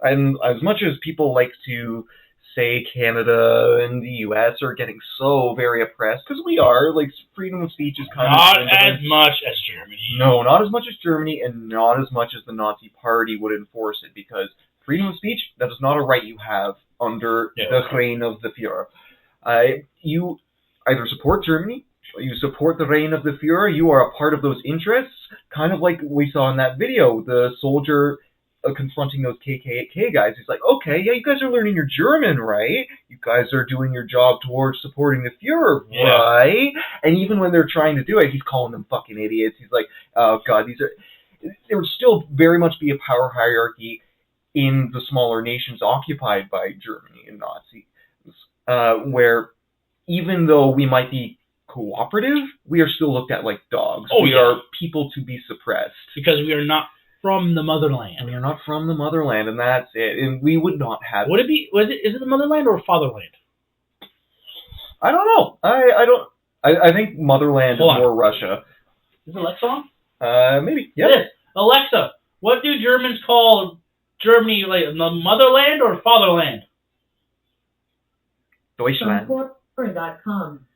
And as much as people like to say Canada and the US are getting so very oppressed, because we are, like, freedom of speech is kind of... Not as much as Germany. No, not as much as Germany, and not as much as the Nazi Party would enforce it, because freedom of speech, that is not a right you have under the reign of the Führer. You either support Germany, or you support the reign of the Führer, you are a part of those interests, kind of like we saw in that video, the soldier confronting those KKK guys. He's like, okay, yeah, you guys are learning your German, right? You guys are doing your job towards supporting the Führer, right? And even when they're trying to do it, he's calling them fucking idiots. He's like, oh god, there would still very much be a power hierarchy in the smaller nations occupied by Germany and Nazis, where even though we might be cooperative, we are still looked at like dogs. We are people to be suppressed. Because we are not from the motherland. We are not from the motherland, and that's it. And we would not have... Would it be... Is it the motherland or fatherland? I don't know. I think motherland is more Russia. Is Alexa on? Maybe. Yeah. Alexa, what do Germans call Germany, like, the motherland or fatherland? Deutschland. From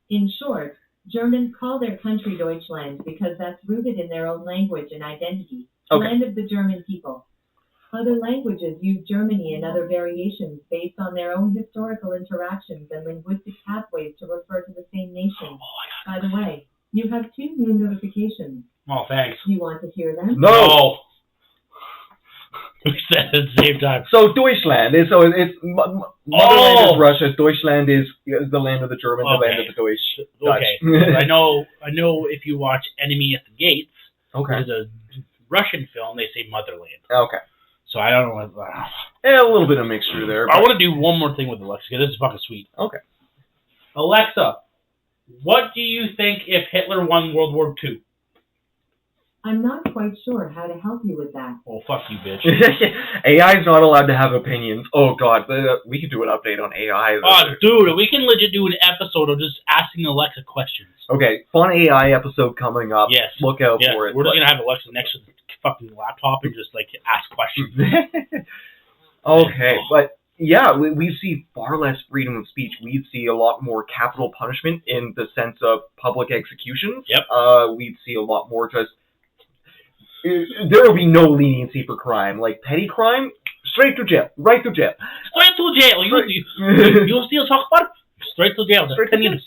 In short, Germans call their country Deutschland because that's rooted in their own language and identity, the land of the German people. Other languages use Germany and other variations based on their own historical interactions and linguistic pathways to refer to the same nation. By the way, you have 2 new notifications. Oh, thanks. Do you want to hear them? No! We said it at the same time. So Deutschland is motherland is Russia. Deutschland is the land of the Germans, the land of the Dutch. Okay. I know. If you watch Enemy at the Gates, there's a Russian film. They say motherland. Okay. So I don't know. A little bit of mixture there. I want to do one more thing with Alexa, because this is fucking sweet. Okay. Alexa, what do you think if Hitler won World War II? I'm not quite sure how to help you with that. Oh, fuck you, bitch. AI is not allowed to have opinions. Oh, God. We could do an update on AI. Oh, dude, we can legit do an episode of just asking Alexa questions. Okay, fun AI episode coming up. Yes. Look out for it. We're just going to have Alexa next to the fucking laptop and just, like, ask questions. Okay, but... yeah, we see far less freedom of speech. We see a lot more capital punishment in the sense of public executions. Yep. We'd see a lot more just... there will be no leniency for crime. Like, petty crime, straight to jail. Right to jail. Straight to jail. You still talk about it? Straight to jail. Straight to jail.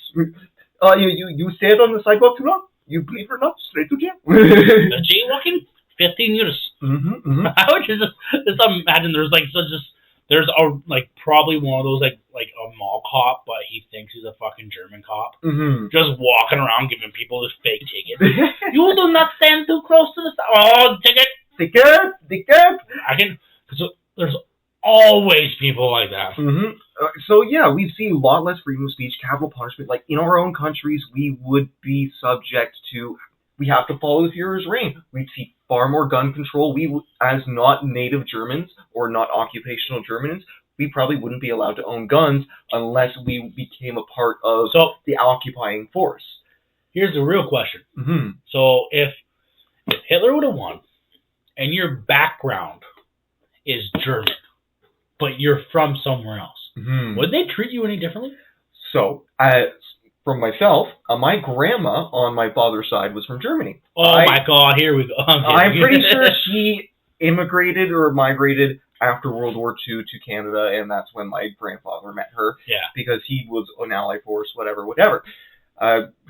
You stayed on the sidewalk too long? You believe it or not? Straight to jail. Jaywalking? 15 years. I would just imagine there's probably one of those like a mall cop, but he thinks he's a fucking German cop, just walking around giving people this fake ticket. You do not stand too close to the ticket. Ticket. There's always people like that. Mm-hmm. So yeah, we see a lot less freedom of speech, capital punishment. Like in our own countries, we would be subject to. We have to follow the Führer's reign. We'd see far more gun control. As not native Germans or not occupational Germans, we probably wouldn't be allowed to own guns unless we became a part of the occupying force. Here's the real question. Mm-hmm. So if Hitler would have won, and your background is German, but you're from somewhere else, would they treat you any differently? So, from myself, my grandma on my father's side was from Germany. My God, here we go. I'm pretty sure she immigrated or migrated after World War II to Canada, and that's when my grandfather met her. Yeah. Because he was an Allied force, whatever.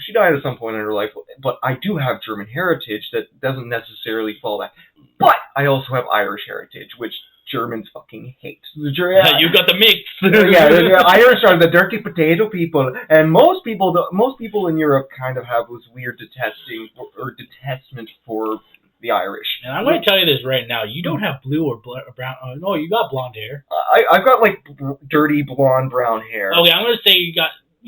She died at some point in her life, but I do have German heritage that doesn't necessarily fall that. But I also have Irish heritage, which Germans fucking hate. You got the mix. The Irish are the dirty potato people, and most people in Europe kind of have this weird detestment for the Irish. And I'm going to tell you this right now: you don't have blue or brown. No, you got blonde hair. I've got like dirty blonde brown hair. Okay, I'm going to say you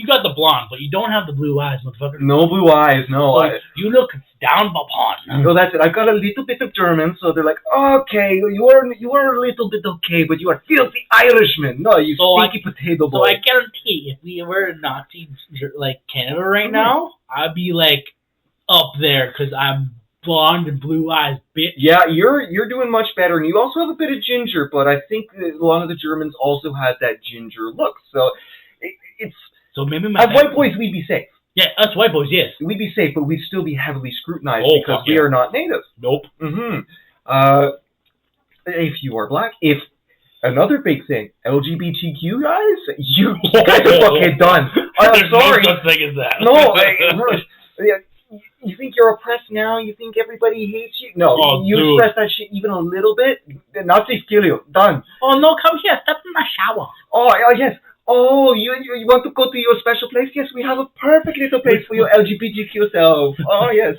got the blonde, but you don't have the blue eyes, motherfucker. No blue eyes, no. So you look down upon. No, that's it. I've got a little bit of German, so they're like, okay, you are a little bit okay, but you are filthy Irishman. No, you stinky potato boy. So I guarantee, if we were in Nazi like Canada right now, I'd be like up there because I'm blonde and blue eyes, bitch. Yeah, you're doing much better, and you also have a bit of ginger, but I think that a lot of the Germans also had that ginger look, so it's. So maybe as white boys, we'd be safe. Yeah, us white boys, yes. We'd be safe, but we'd still be heavily scrutinized because we are not native. Nope. Mm-hmm. If you are black, if another big thing, LGBTQ guys, you guys are fucking done. I'm sorry. No such thing as that. No, you think you're oppressed now? You think everybody hates you? No, you express that shit even a little bit, the Nazis kill you. Done. Oh no, come here, step in my shower. Oh yes. Oh, you want to go to your special place? Yes, we have a perfect little place for your LGBTQ self. Oh, yes.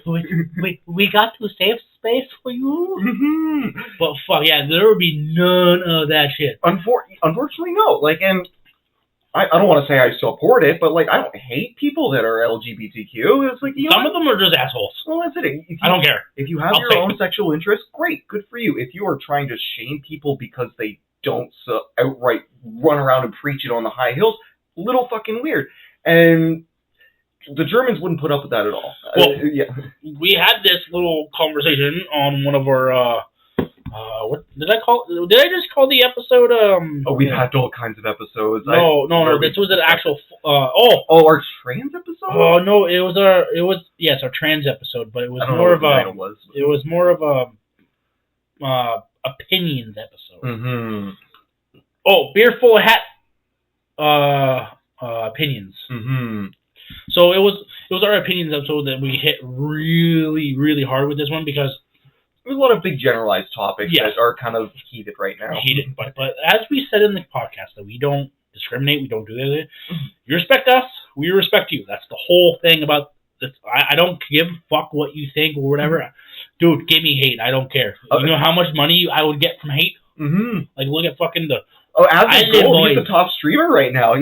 we got to save space for you? Mm-hmm. But fuck, yeah, there would be none of that shit. Unfortunately, no. Like, and I don't want to say I support it, but, like, I don't hate people that are LGBTQ. It's like, some of them are just assholes. Well, that's it. I don't care. If you have your own sexual interests, great, good for you. If you are trying to shame people because they don't outright run around and preach it on the high hills, little fucking weird. And the Germans wouldn't put up with that at all. Well, we had this little conversation on one of our, what did I call? Did I just call the episode? We've had all kinds of episodes. No. This was an actual. Our trans episode? Oh no, it was our trans episode, but it was more of a. It was more of a. Opinions episode. Mm-hmm. Oh, beer full of hat. Opinions. Mm-hmm. So it was our opinions episode that we hit really, really hard with this one because there's a lot of big generalized topics that are kind of heated right now. But as we said in the podcast, that we don't discriminate, we don't do that. You respect us, we respect you. That's the whole thing about this. I don't give a fuck what you think or whatever. Mm-hmm. Dude, give me hate. I don't care. You know how much money I would get from hate? Mm-hmm. Like, look at fucking the... Asmongold, he's the top streamer right now.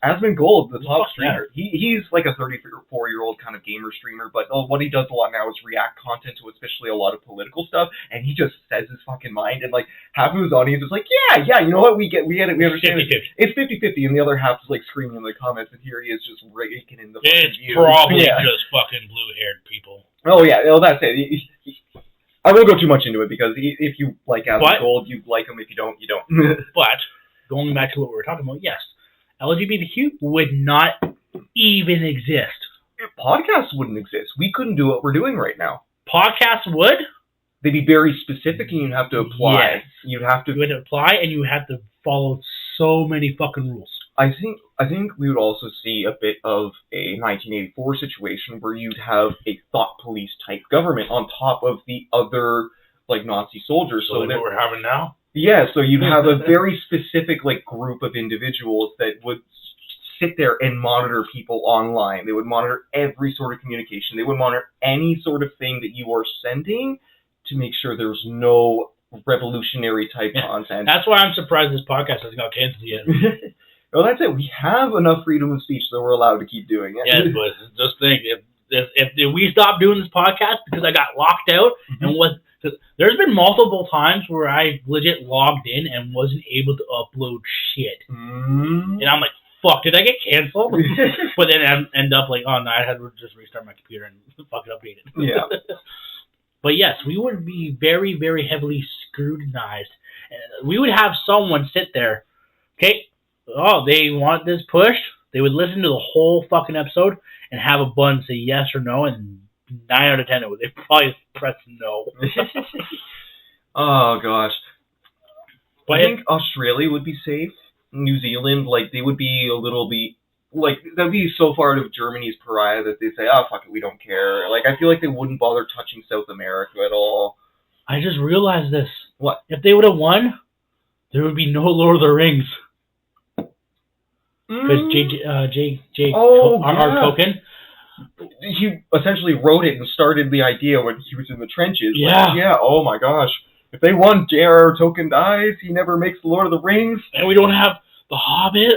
Asmongold, the top streamer. He's like a 34-year-old kind of gamer streamer, but what he does a lot now is react content to especially a lot of political stuff, and he just says his fucking mind, and like half of his audience is like, yeah, you know what, we get it, we understand it. It's 50-50, and the other half is like screaming in the comments, and here he is just raking in the fucking views. It's probably just fucking blue-haired people. Oh yeah, that's it. I won't go too much into it because if you like Asmongold, you like him. If you don't, you don't. But going back to what we were talking about, yes, LGBTQ would not even exist. Podcasts wouldn't exist. We couldn't do what we're doing right now. Podcasts would? They'd be very specific, and you'd have to apply. Yes. You would apply, and you would have to follow so many fucking rules. I think we would also see a bit of a 1984 situation where you'd have a thought police type government on top of the other like Nazi soldiers. So like what we're having now? Yeah, so you'd have a very specific like group of individuals that would sit there and monitor people online. They would monitor every sort of communication. They would monitor any sort of thing that you are sending to make sure there's no revolutionary type content. That's why I'm surprised this podcast hasn't got canceled yet. Well, that's it. We have enough freedom of speech that we're allowed to keep doing it. Yes, but just think, if we stop doing this podcast because I got locked out and there's been multiple times where I legit logged in and wasn't able to upload shit. And I'm like, fuck, did I get canceled? But then I end up like, oh no, I had to just restart my computer and fucking update it. Yeah. But yes, we would be very, very heavily scrutinized. We would have someone sit there, okay, oh, they want this pushed. They would listen to the whole fucking episode and have a button say yes or no, and 9 out of 10 they'd probably press no. Oh gosh. But I think Australia would be safe. New Zealand, like, they would be a little bit, like, they'd be so far out of Germany's pariah that they say, oh, fuck it, we don't care. Like, I feel like they wouldn't bother touching South America at all. I just realized this. What? If they would have won, there would be no Lord of the Rings. Because our token, he essentially wrote it and started the idea when he was in the trenches. Yeah. Like, yeah, oh my gosh. If they won, J.R.R. Tolkien dies, he never makes the Lord of the Rings. And we don't have The Hobbit,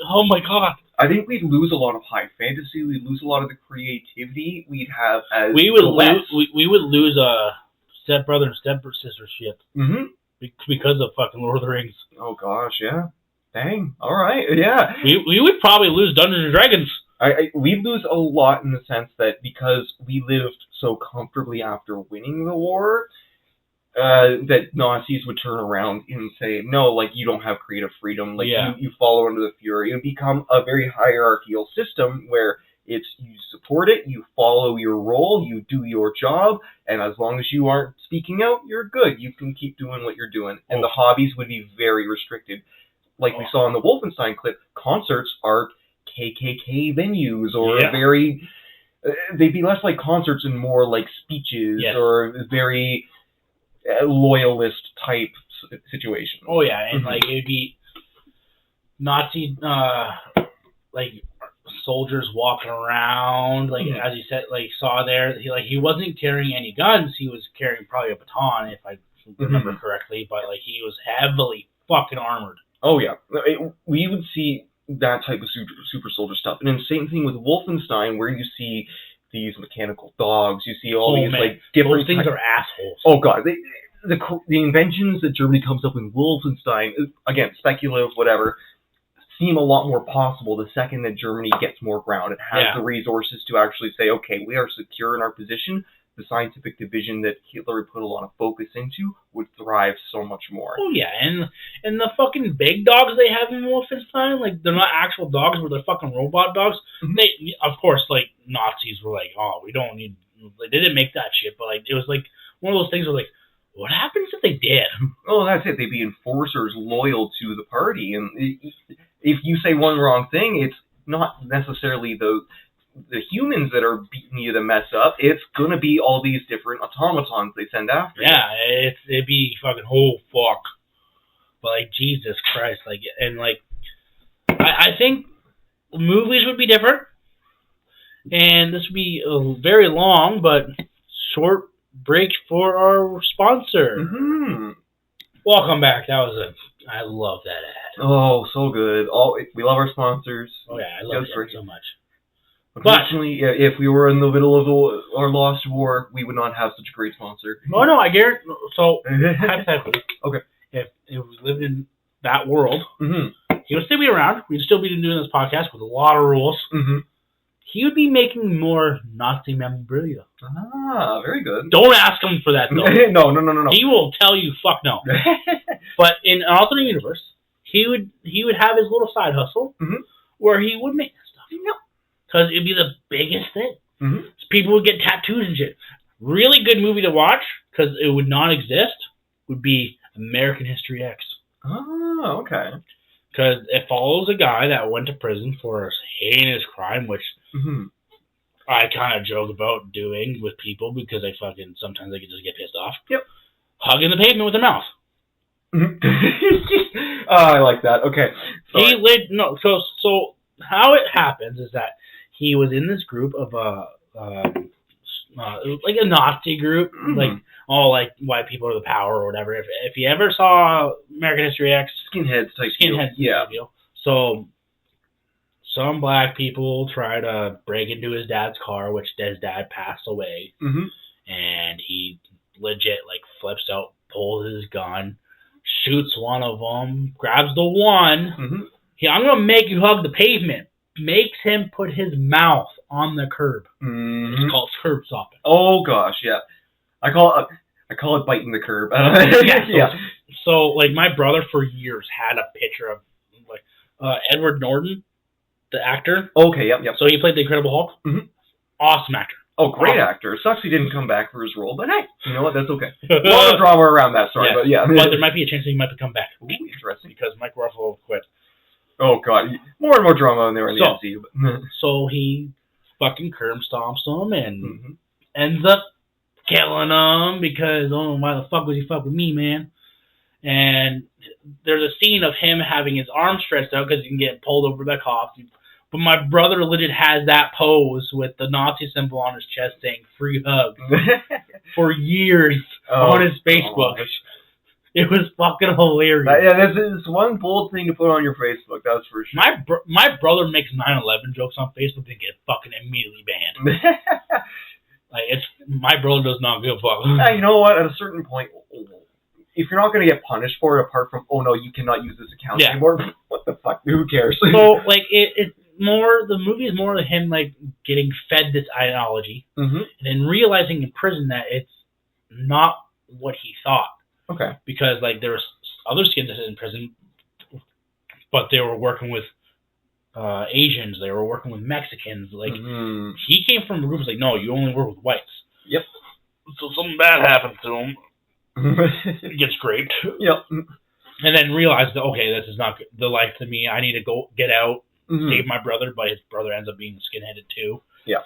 oh my god. I think we'd lose a lot of high fantasy, we'd lose a lot of the creativity we'd have as we would lose stepbrother and stepsister shit. Because of fucking Lord of the Rings. Oh gosh, yeah. Dang. All right. Yeah. We would probably lose Dungeons and Dragons. We'd lose a lot in the sense that because we lived so comfortably after winning the war, that Nazis would turn around and say, no, like, you don't have creative freedom. Like, you follow under the Fuhrer. It would become a very hierarchical system where it's you support it, you follow your role, you do your job, and as long as you aren't speaking out, you're good. You can keep doing what you're doing. And the hobbies would be very restricted. Like we saw in the Wolfenstein clip, concerts are KKK venues or very... they'd be less like concerts and more like speeches or very loyalist type situation. Oh, yeah, and like it'd be Nazi, like soldiers walking around, like as you said, like saw there, he wasn't carrying any guns, he was carrying probably a baton, if I remember correctly, but like he was heavily fucking armored. Oh yeah, we would see that type of super soldier stuff, and then same thing with Wolfenstein, where you see these mechanical dogs, you see all these like different those things are assholes. Oh god, the inventions that Germany comes up with Wolfenstein, again speculative, whatever, seem a lot more possible the second that Germany gets more ground. It has the resources to actually say, okay, we are secure in our position. The scientific division that Hitler put a lot of focus into would thrive so much more. Oh yeah, and the fucking big dogs they have in Wolfenstein, like they're not actual dogs, but they're fucking robot dogs. They, of course, like Nazis were like, oh, we don't need. Like, they didn't make that shit, but like it was like one of those things where like, what happens if they did? Oh, that's it. They'd be enforcers loyal to the party, and if you say one wrong thing, it's not necessarily the humans that are beating you to mess up. It's gonna be all these different automatons they send after you. Yeah, it'd be fucking fuck. But like Jesus Christ, like and like I think movies would be different, and this would be very long but short break for our sponsor. Welcome back. I love that ad. Oh, so good. We love our sponsors. Oh yeah, I love it so much. Unfortunately, if we were in the middle of our lost war, we would not have such a great sponsor. Oh no, I guarantee. So hypothetically, okay, if we lived in that world, he would still be around. We'd still be doing this podcast with a lot of rules. He would be making more Nazi memorabilia. Ah, very good. Don't ask him for that though. No. He will tell you fuck no. But in an alternate universe, he would have his little side hustle where he would make that stuff. Because it'd be the biggest thing. People would get tattoos and shit. Really good movie to watch, because it would not exist, would be American History X. Oh, okay. Because it follows a guy that went to prison for a heinous crime, which I kind of joke about doing with people, because sometimes I can just get pissed off. Yep. Hugging the pavement with their mouth. Oh, I like that. Okay. So how it happens is that he was in this group of like a Nazi group, like all like white people are the power or whatever. If you ever saw American History X, Skinheads type Skinheads, deal. deal. So some black people try to break into his dad's car, which his dad passed away, and he legit like flips out, pulls his gun, shoots one of them, grabs the one. I'm gonna make you hug the pavement. Makes him put his mouth on the curb. It's called curb stomping. Oh gosh, yeah. I call it biting the curb. So like my brother for years had a picture of like Edward Norton, the actor. Okay, yep. So he played the Incredible Hulk. Awesome actor. Oh, great actor. Sucks he didn't come back for his role, but hey, you know what? That's okay. A lot of drama around that story, but yeah. But there might be a chance that he might come back. Ooh, interesting. Because Mike Ruffalo quit. Oh god, more and more drama in there in the MCU. So he fucking curb stomps him and ends up killing him because, oh, why the fuck would you fuck with me, man? And there's a scene of him having his arm stretched out because he can get pulled over by cops. But my brother legit has that pose with the Nazi symbol on his chest saying "free hug" for years on his Facebook. Gosh. It was fucking hilarious. Yeah, this is one bold thing to put on your Facebook, that's for sure. My brother makes 9/11 jokes on Facebook and get fucking immediately banned. Like my brother does not give a fuck. You know what? At a certain point, if you're not going to get punished for it, apart from no, you cannot use this account anymore. What the fuck? Who cares? So like it's more, the movie is more of him like getting fed this ideology and then realizing in prison that it's not what he thought. Okay. Because like there was other skinheads in prison, but they were working with Asians, they were working with Mexicans. Like he came from a group that's like, no, you only work with whites. Yep. So something bad happens to him. He gets raped. Yep. And then realized that okay, this is not the life to me. I need to go get out, save my brother. But his brother ends up being skinheaded too. Yeah.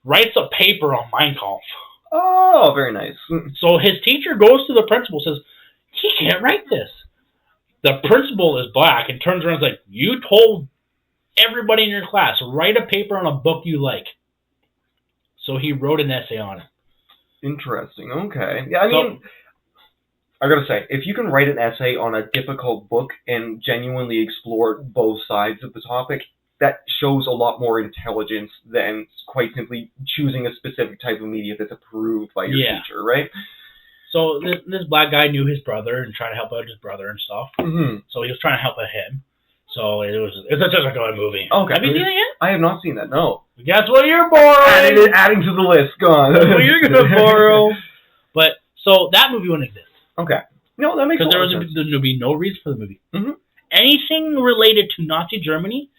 Writes a paper on Mein Kampf. Oh, very nice. So his teacher goes to the principal, says, he can't write this. The principal is black and turns around and is like, you told everybody in your class, write a paper on a book you like. So he wrote an essay on it. Interesting. Okay. Yeah, I mean, I gotta say, if you can write an essay on a difficult book and genuinely explore both sides of the topic, that shows a lot more intelligence than quite simply choosing a specific type of media that's approved by your teacher, right? So this black guy knew his brother and tried to help out his brother and stuff. So he was trying to help out him. So it's just a good movie. Okay. Have you seen it yet? I have not seen that, no. Guess what you're borrowing? Adding to the list. Go on. That's what you're going to borrow. But, so that movie wouldn't exist. Okay. No, that makes sense. Because there would be no reason for the movie. Anything related to Nazi Germany,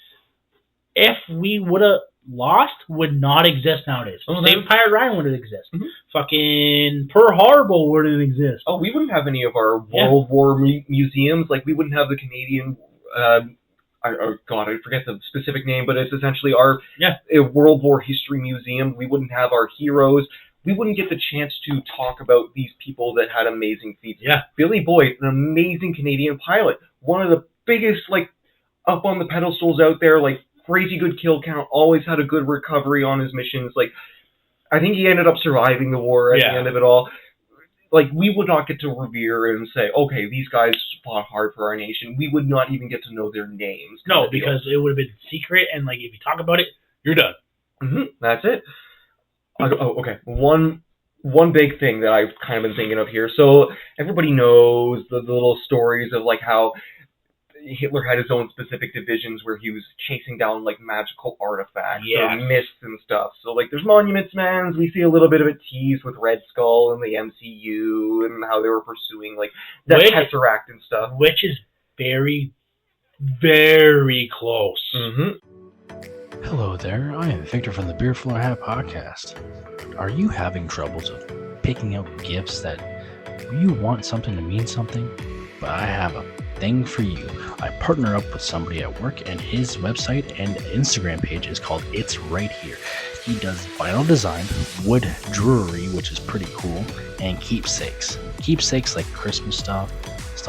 if we would have lost, would not exist nowadays. Saving Pirate Ryan wouldn't exist. Fucking Pearl Harbor wouldn't exist. Oh, we wouldn't have any of our World War museums. Like, we wouldn't have the Canadian... oh God, I forget the specific name, but it's essentially our World War History Museum. We wouldn't have our heroes. We wouldn't get the chance to talk about these people that had amazing feats. Yeah. Billy Boyd, an amazing Canadian pilot. One of the biggest, like, up on the pedestals out there, like, crazy good kill count, always had a good recovery on his missions. Like, I think he ended up surviving the war at the end of it all. Like, we would not get to revere and say, okay, these guys fought hard for our nation. We would not even get to know their names. No, because it would have been secret, and, like, if you talk about it, you're done. That's it. Oh, okay. One big thing that I've kind of been thinking of here. So, everybody knows the little stories of, like, how Hitler had his own specific divisions where he was chasing down, like, magical artifacts or myths and stuff. So, like, there's Monuments Men. We see a little bit of it teased with Red Skull and the MCU and how they were pursuing, like, the Tesseract and stuff. Which is very, very close. Hello there, I am Victor from the Beer Fuller Hat Podcast. Are you having troubles of picking out gifts that you want something to mean something? But I have a thing for you. I partner up with somebody at work, and his website and Instagram page is called It's Right Here. He does vinyl design, wood jewelry, which is pretty cool, and keepsakes. Keepsakes like Christmas stuff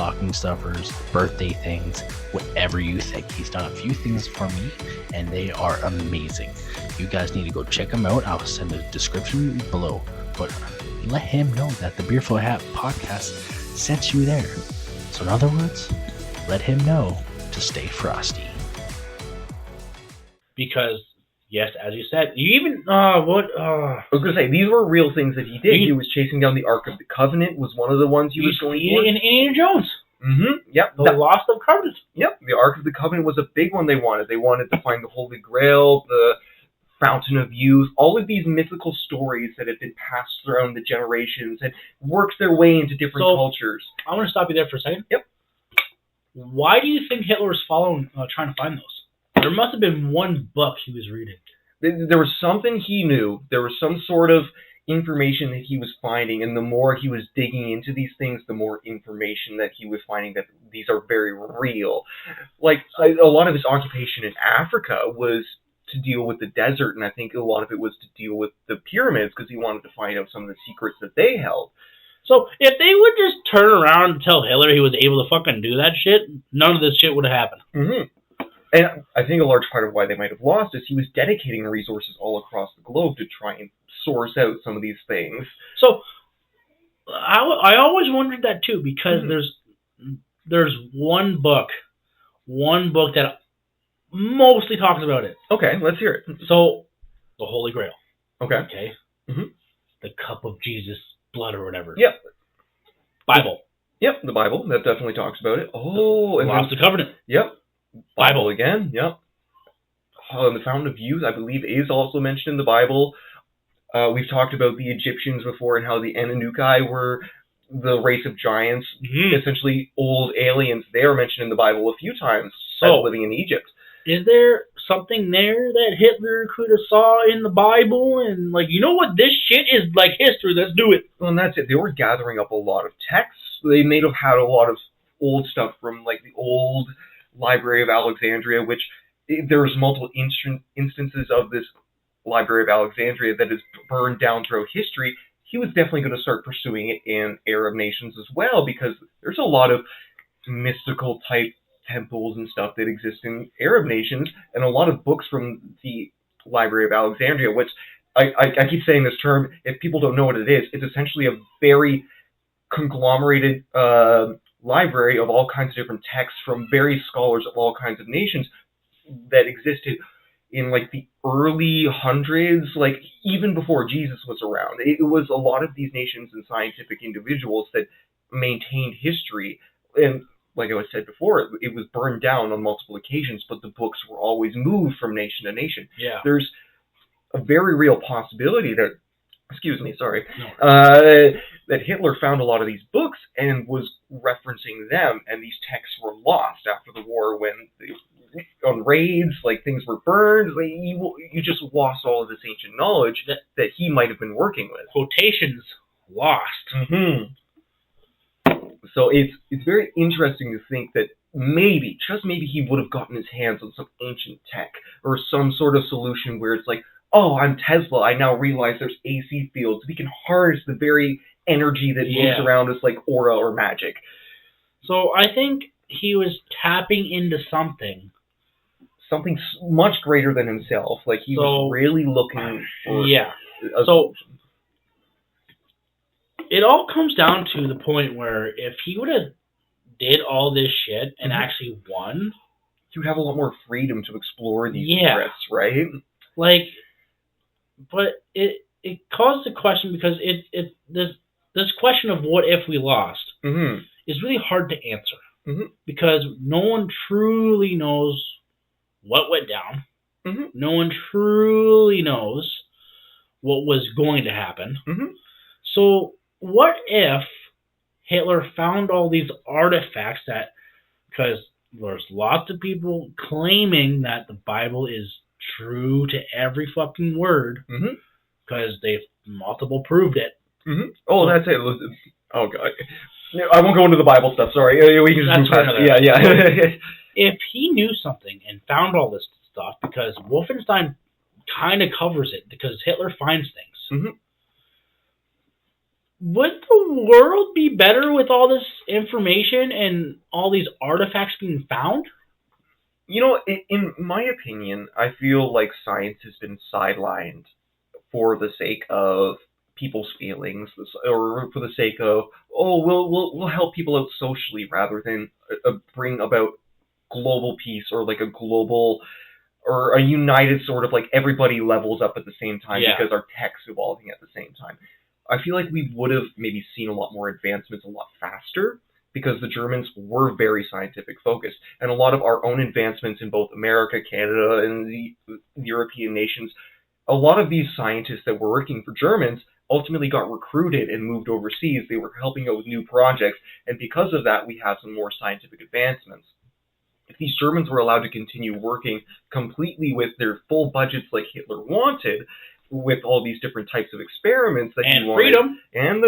stocking stuffers, birthday things, whatever you think. He's done a few things for me, and they are amazing. You guys need to go check him out. I'll send a description below. But let him know that the Beer Full Hat podcast sent you there. So in other words, let him know to stay frosty. Because, yes, as you said, you even, I was going to say, these were real things that he did. He was chasing down the Ark of the Covenant, was one of the ones he was going for. in Indiana Jones. Mm-hmm, yep. The Lost of Covenant. Yep, the Ark of the Covenant was a big one they wanted. They wanted to find the Holy Grail, the Fountain of Youth, all of these mythical stories that had been passed throughout the generations and worked their way into different cultures. I want to stop you there for a second. Yep. Why do you think Hitler was trying to find those? There must have been one book he was reading. There was something he knew. There was some sort of information that he was finding, and the more he was digging into these things, the more information that he was finding that these are very real. Like, a lot of his occupation in Africa was to deal with the desert, and I think a lot of it was to deal with the pyramids because he wanted to find out some of the secrets that they held. So if they would just turn around and tell Hitler he was able to fucking do that shit, none of this shit would have happened. Mm-hmm. And I think a large part of why they might have lost is he was dedicating resources all across the globe to try and source out some of these things. So I always wondered that too, because there's one book that mostly talks about it. Okay, let's hear it. So, the Holy Grail. Okay. Mm-hmm. The cup of Jesus' blood or whatever. Yep. Bible. Yep, the Bible. That definitely talks about it. Oh, and Lost the Covenant. Yep. Bible again. Yep. The Fountain of Youth, I believe, is also mentioned in the Bible. We've talked about the Egyptians before and how the Anunnaki were the race of giants, essentially old aliens. They are mentioned in the Bible a few times as living in Egypt. Is there something there that Hitler could have saw in the Bible and, like, you know what, this shit is like history, let's do it? Well, and that's it. They were gathering up a lot of texts. They may have had a lot of old stuff from, like, the old Library of Alexandria, which there's multiple instances of this Library of Alexandria that is burned down throughout history. He was definitely going to start pursuing it in Arab nations as well, because there's a lot of mystical type temples and stuff that exist in Arab nations, and a lot of books from the Library of Alexandria, which I keep saying this term, if people don't know what it is, it's essentially a very conglomerated library of all kinds of different texts from various scholars of all kinds of nations that existed in, like, the early hundreds, like, even before Jesus was around. It was a lot of these nations and scientific individuals that maintained history, and like I said before, it was burned down on multiple occasions, but the books were always moved from nation to nation. Yeah. There's a very real possibility that, that Hitler found a lot of these books and was referencing them, and these texts were lost after the war when, on raids, like, things were burned. Like, you just lost all of this ancient knowledge that he might have been working with. Quotations lost. Mm-hmm. So it's very interesting to think that maybe, just maybe, he would have gotten his hands on some ancient tech or some sort of solution where it's like, oh, I'm Tesla, I now realize there's AC fields. We can harness the very energy that moves around us like aura or magic. So I think he was tapping into something much greater than himself. Like, he was really looking for a solution. It all comes down to the point where if he would have did all this shit and actually won, he would have a lot more freedom to explore these threats, right? Like, but it caused a question, because this question of what if we lost is really hard to answer, because no one truly knows what went down. No one truly knows what was going to happen. So what if Hitler found all these artifacts that, because there's lots of people claiming that the Bible is true to every fucking word, because they've multiple proved it. Oh, that's it. Oh, God. I won't go into the Bible stuff, sorry. We can just move past it. Yeah. If he knew something and found all this stuff, because Wolfenstein kind of covers it, because Hitler finds things. would the world be better with all this information and all these artifacts being found? You know, in my opinion, I feel like science has been sidelined for the sake of people's feelings, or for the sake of, we'll help people out socially rather than bring about global peace, or like a global or a united sort of like everybody levels up at the same time because our tech's evolving at the same time. I feel like we would have maybe seen a lot more advancements a lot faster because the Germans were very scientific focused, and a lot of our own advancements in both America, Canada, and the European nations, a lot of these scientists that were working for Germans ultimately got recruited and moved overseas. They were helping out with new projects, and because of that, we have some more scientific advancements. If these Germans were allowed to continue working completely with their full budgets like Hitler wanted, with all these different types of experiments that he wanted, freedom, and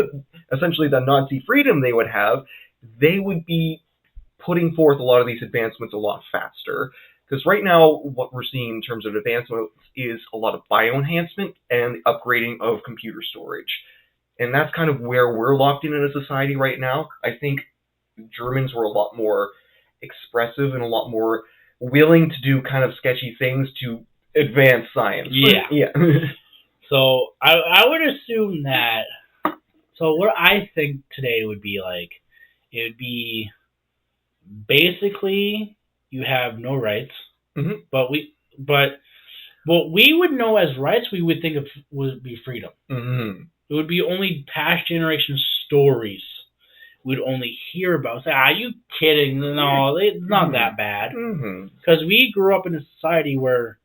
essentially the Nazi freedom they would have, they would be putting forth a lot of these advancements a lot faster. Because right now, what we're seeing in terms of advancements is a lot of bioenhancement and upgrading of computer storage. And that's kind of where we're locked in a society right now. I think Germans were a lot more expressive and a lot more willing to do kind of sketchy things to advance science. Yeah. So I would assume that. So what I think today would be like, it would be basically you have no rights, but what we would know as rights, we would think of would be freedom. Mm-hmm. It would be only past generation stories we'd only hear about. Say, are you kidding? No, it's not that bad. Because we grew up in a society where,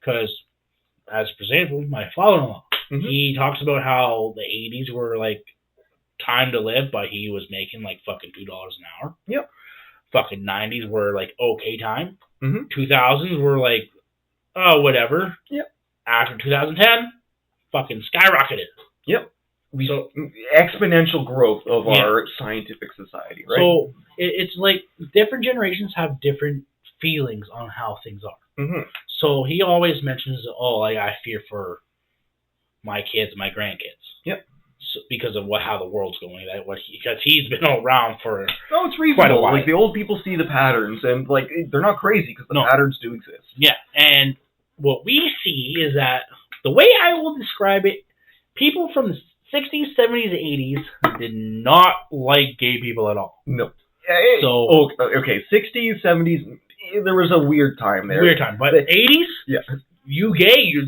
as for example, my father-in-law, he talks about how the 80s were like time to live, but he was making like fucking $2 an hour. Yep. Fucking 90s were like okay time. 2000s were like, whatever. Yep. After 2010, fucking skyrocketed. Yep. So exponential growth of our scientific society, right? So it's like different generations have different feelings on how things are. So he always mentions, I fear for my kids, my grandkids. Yep. So, because of how the world's going, because he's been around for it's reasonable. Quite a while. Like the old people see the patterns, and like they're not crazy because the patterns do exist. Yeah, and what we see is that the way I will describe it, people from the 60s, 70s, 80s did not like gay people at all. No. So okay, 60s, 70s, there was a weird time there. But 80s, you gay, you're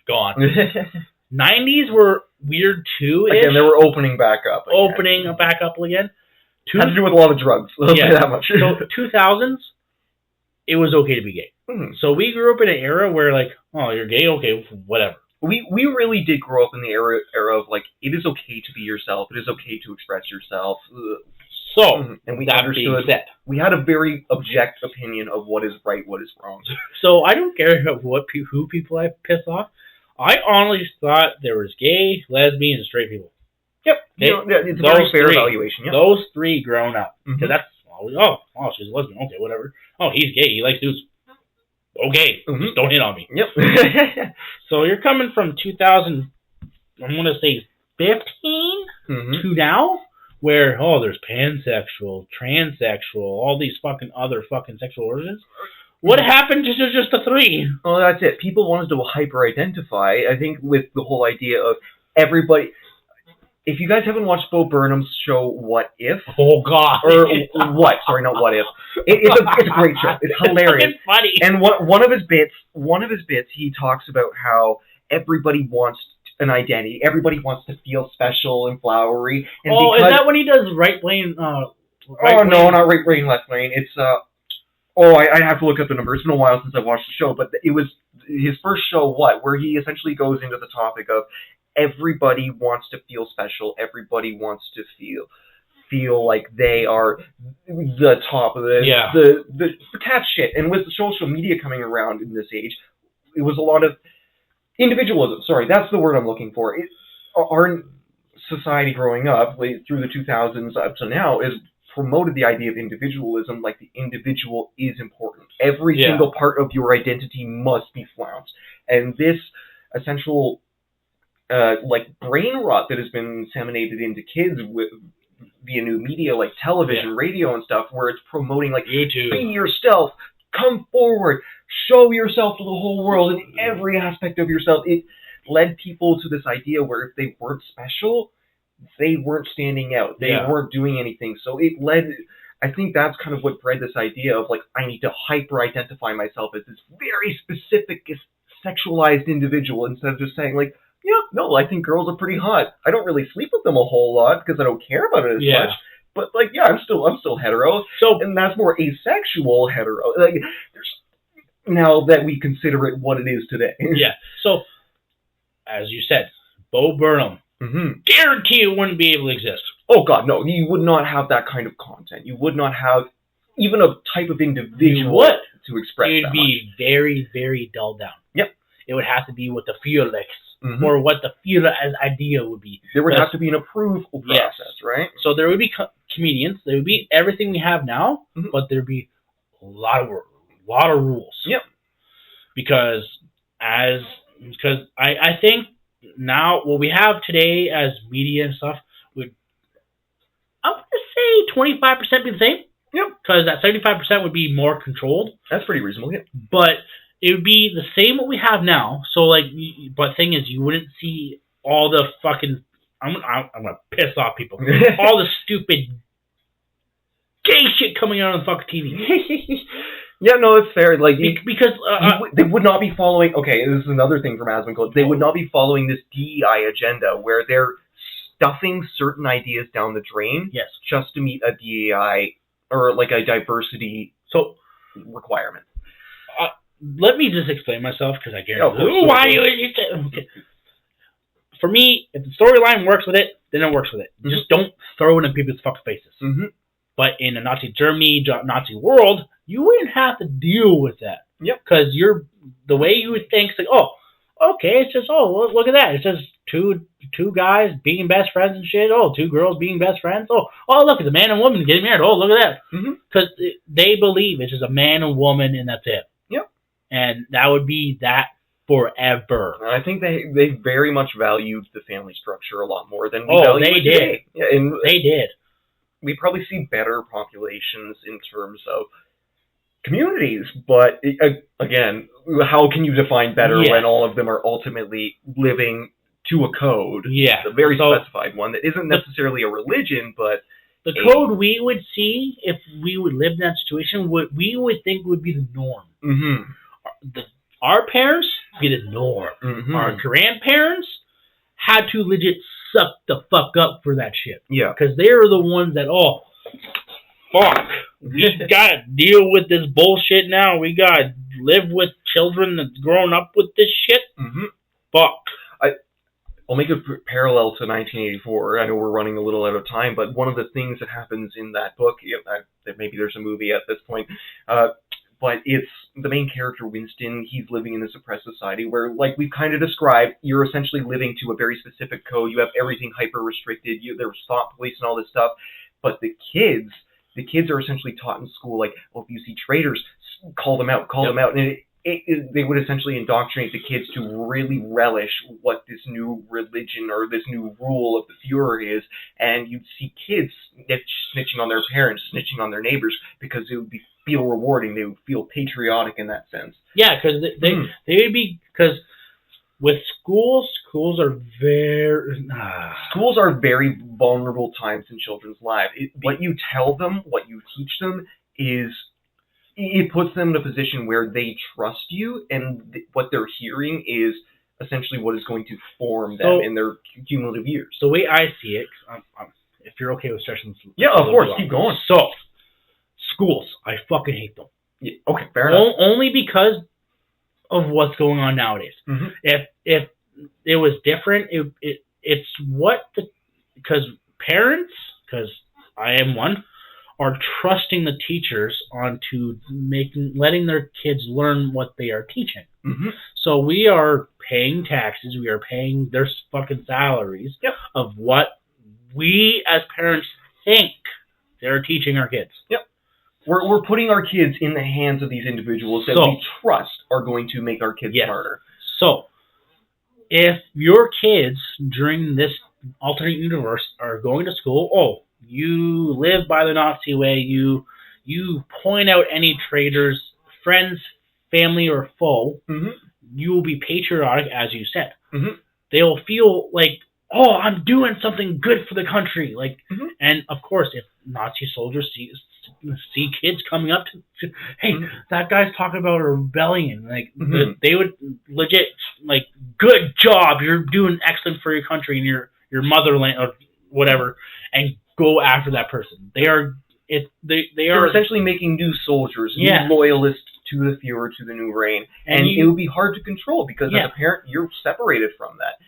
gone. 90s were weird too. Again, they were opening back up. Back up again. Had to do with a lot of drugs. Let's say that much. So 2000s, it was okay to be gay. So we grew up in an era where like, you're gay, okay, whatever. We really did grow up in the era of like, it is okay to be yourself. It is okay to express yourself. So, and we that understood. being said, we had a very objective opinion of what is right, what is wrong. So I don't care who people I piss off. I honestly thought there was gay, lesbian, and straight people. Yep. It's a very fair evaluation. Yep. Those three grown up. Because that's, she's a lesbian. Okay, whatever. Oh, he's gay. He likes dudes. Okay, just don't hit on me. Yep. So you're coming from 2000, I'm going to say 15 to now, where, there's pansexual, transsexual, all these fucking other fucking sexual origins. What happened to just the three? Well, that's it. People wanted to hyper-identify, I think, with the whole idea of everybody... If you guys haven't watched Bo Burnham's show, What If? Oh, God. Or What? Sorry, not What If. It's a great show. It's hilarious. It's funny. And one of his bits, he talks about how everybody wants an identity. Everybody wants to feel special and flowery. And is that when he does right brain? No, not right brain, left brain. It's I have to look up the number. It's been a while since I've watched the show, but it was his first show, where he essentially goes into the topic of everybody wants to feel special. Everybody wants to feel like they are the top of the cat shit. And with the social media coming around in this age, it was a lot of individualism. Sorry, that's the word I'm looking for. Our society growing up through the 2000s up to now is promoted the idea of individualism, like the individual is important. Every single part of your identity must be flounced. And this essential like brain rot that has been disseminated into kids via new media like television, radio, and stuff, where it's promoting like YouTube. Be yourself, come forward, show yourself to the whole world in every aspect of yourself. It led people to this idea where if they weren't special, they weren't standing out. They weren't doing anything. So it led. I think that's kind of what bred this idea of like I need to hyper-identify myself as this very specific, sexualized individual instead of just saying like, yeah, no, I think girls are pretty hot. I don't really sleep with them a whole lot because I don't care about it as much. But like, yeah, I'm still hetero. So, and that's more asexual hetero. Like, there's now that we consider it what it is today. Yeah. So, as you said, Bo Burnham, guarantee it wouldn't be able to exist. Oh God, no! You would not have that kind of content. You would not have even a type of individual to express. It would be very, very dulled down. Yep. It would have to be what the Felix or what the Felix as idea would be. There would have to be an approval process, right? So there would be comedians. There would be everything we have now, but there would be a lot of rules. Yep. Because I think now what we have today as media and stuff would, I'm going to say 25% be the same. Yep. Because that 75% would be more controlled. That's pretty reasonable, yeah. But it would be the same what we have now. So, like, but the thing is, you wouldn't see all the fucking, I'm gonna piss off people. All the stupid gay shit coming out on the fucking TV. Yeah, no, it's fair. Like because they would not be following. Okay, this is another thing from Asmongold. They would not be following this DEI agenda where they're stuffing certain ideas down the drain. Yes. Just to meet a DEI or like a diversity requirement. Let me just explain myself because I guarantee. Why you? Okay. For me, if the storyline works with it, then it works with it. Just don't throw it in people's fucking faces. But in a Nazi Germany, Nazi world, you wouldn't have to deal with that. Yep. Because the way you would think, like, oh, okay, it's just, oh, look at that. It's just two guys being best friends and shit. Oh, two girls being best friends. Oh, look, it's a man and woman getting married. Oh, look at that. Because they believe it's just a man and woman and that's it. Yep. And that would be that forever. I think they very much valued the family structure a lot more than we value they it did. Today. Yeah, and they did. We probably see better populations in terms of communities, but again, how can you define better when all of them are ultimately living to a code? Yeah. A very specified one that isn't necessarily a religion, but the code we would see if we would live in that situation, what we would think would be the norm. Our parents be the norm. Our grandparents had to legit suck the fuck up for that shit. Yeah. Because they are the ones that, fuck, we gotta deal with this bullshit now. We gotta live with children that's grown up with this shit. Fuck. I'll make a parallel to 1984. I know we're running a little out of time, but one of the things that happens in that book, maybe there's a movie at this point, but it's the main character, Winston. He's living in this oppressed society where, like we've kind of described, you're essentially living to a very specific code. You have everything hyper-restricted. There's thought police and all this stuff. But the kids are essentially taught in school, like, if you see traitors, call them out. And they would essentially indoctrinate the kids to really relish what this new religion or this new rule of the Fuhrer is. And you'd see kids snitching on their parents, snitching on their neighbors, because it would feel rewarding. They would feel patriotic in that sense. Yeah, because they would be, because with schools are very vulnerable times in children's lives. What you tell them, what you teach them it puts them in a position where they trust you, and what they're hearing is essentially what is going to form them in their cumulative years. The way I see it, if you're okay with stretching this. Yeah, of course, keep going. So, schools, I fucking hate them. Yeah, okay, fair enough. Only because of what's going on nowadays. If it was different, it's because parents, because I am one, are trusting the teachers onto letting their kids learn what they are teaching. So we are paying taxes, we are paying their fucking salaries of what we as parents think they're teaching our kids. Yep. We're putting our kids in the hands of these individuals that we trust are going to make our kids smarter. So, if your kids during this alternate universe are going to school, you live by the Nazi way, you point out any traitors, friends, family, or foe, you will be patriotic, as you said. They'll feel like, I'm doing something good for the country. Like, and of course, if Nazi soldiers see kids coming up to hey, that guy's talking about a rebellion, like they would legit like, good job, you're doing excellent for your country and your motherland or whatever, and go after that person. They're essentially making new soldiers, new loyalists to the Fuhrer, to the new reign, and it would be hard to control because as a parent you're separated from that,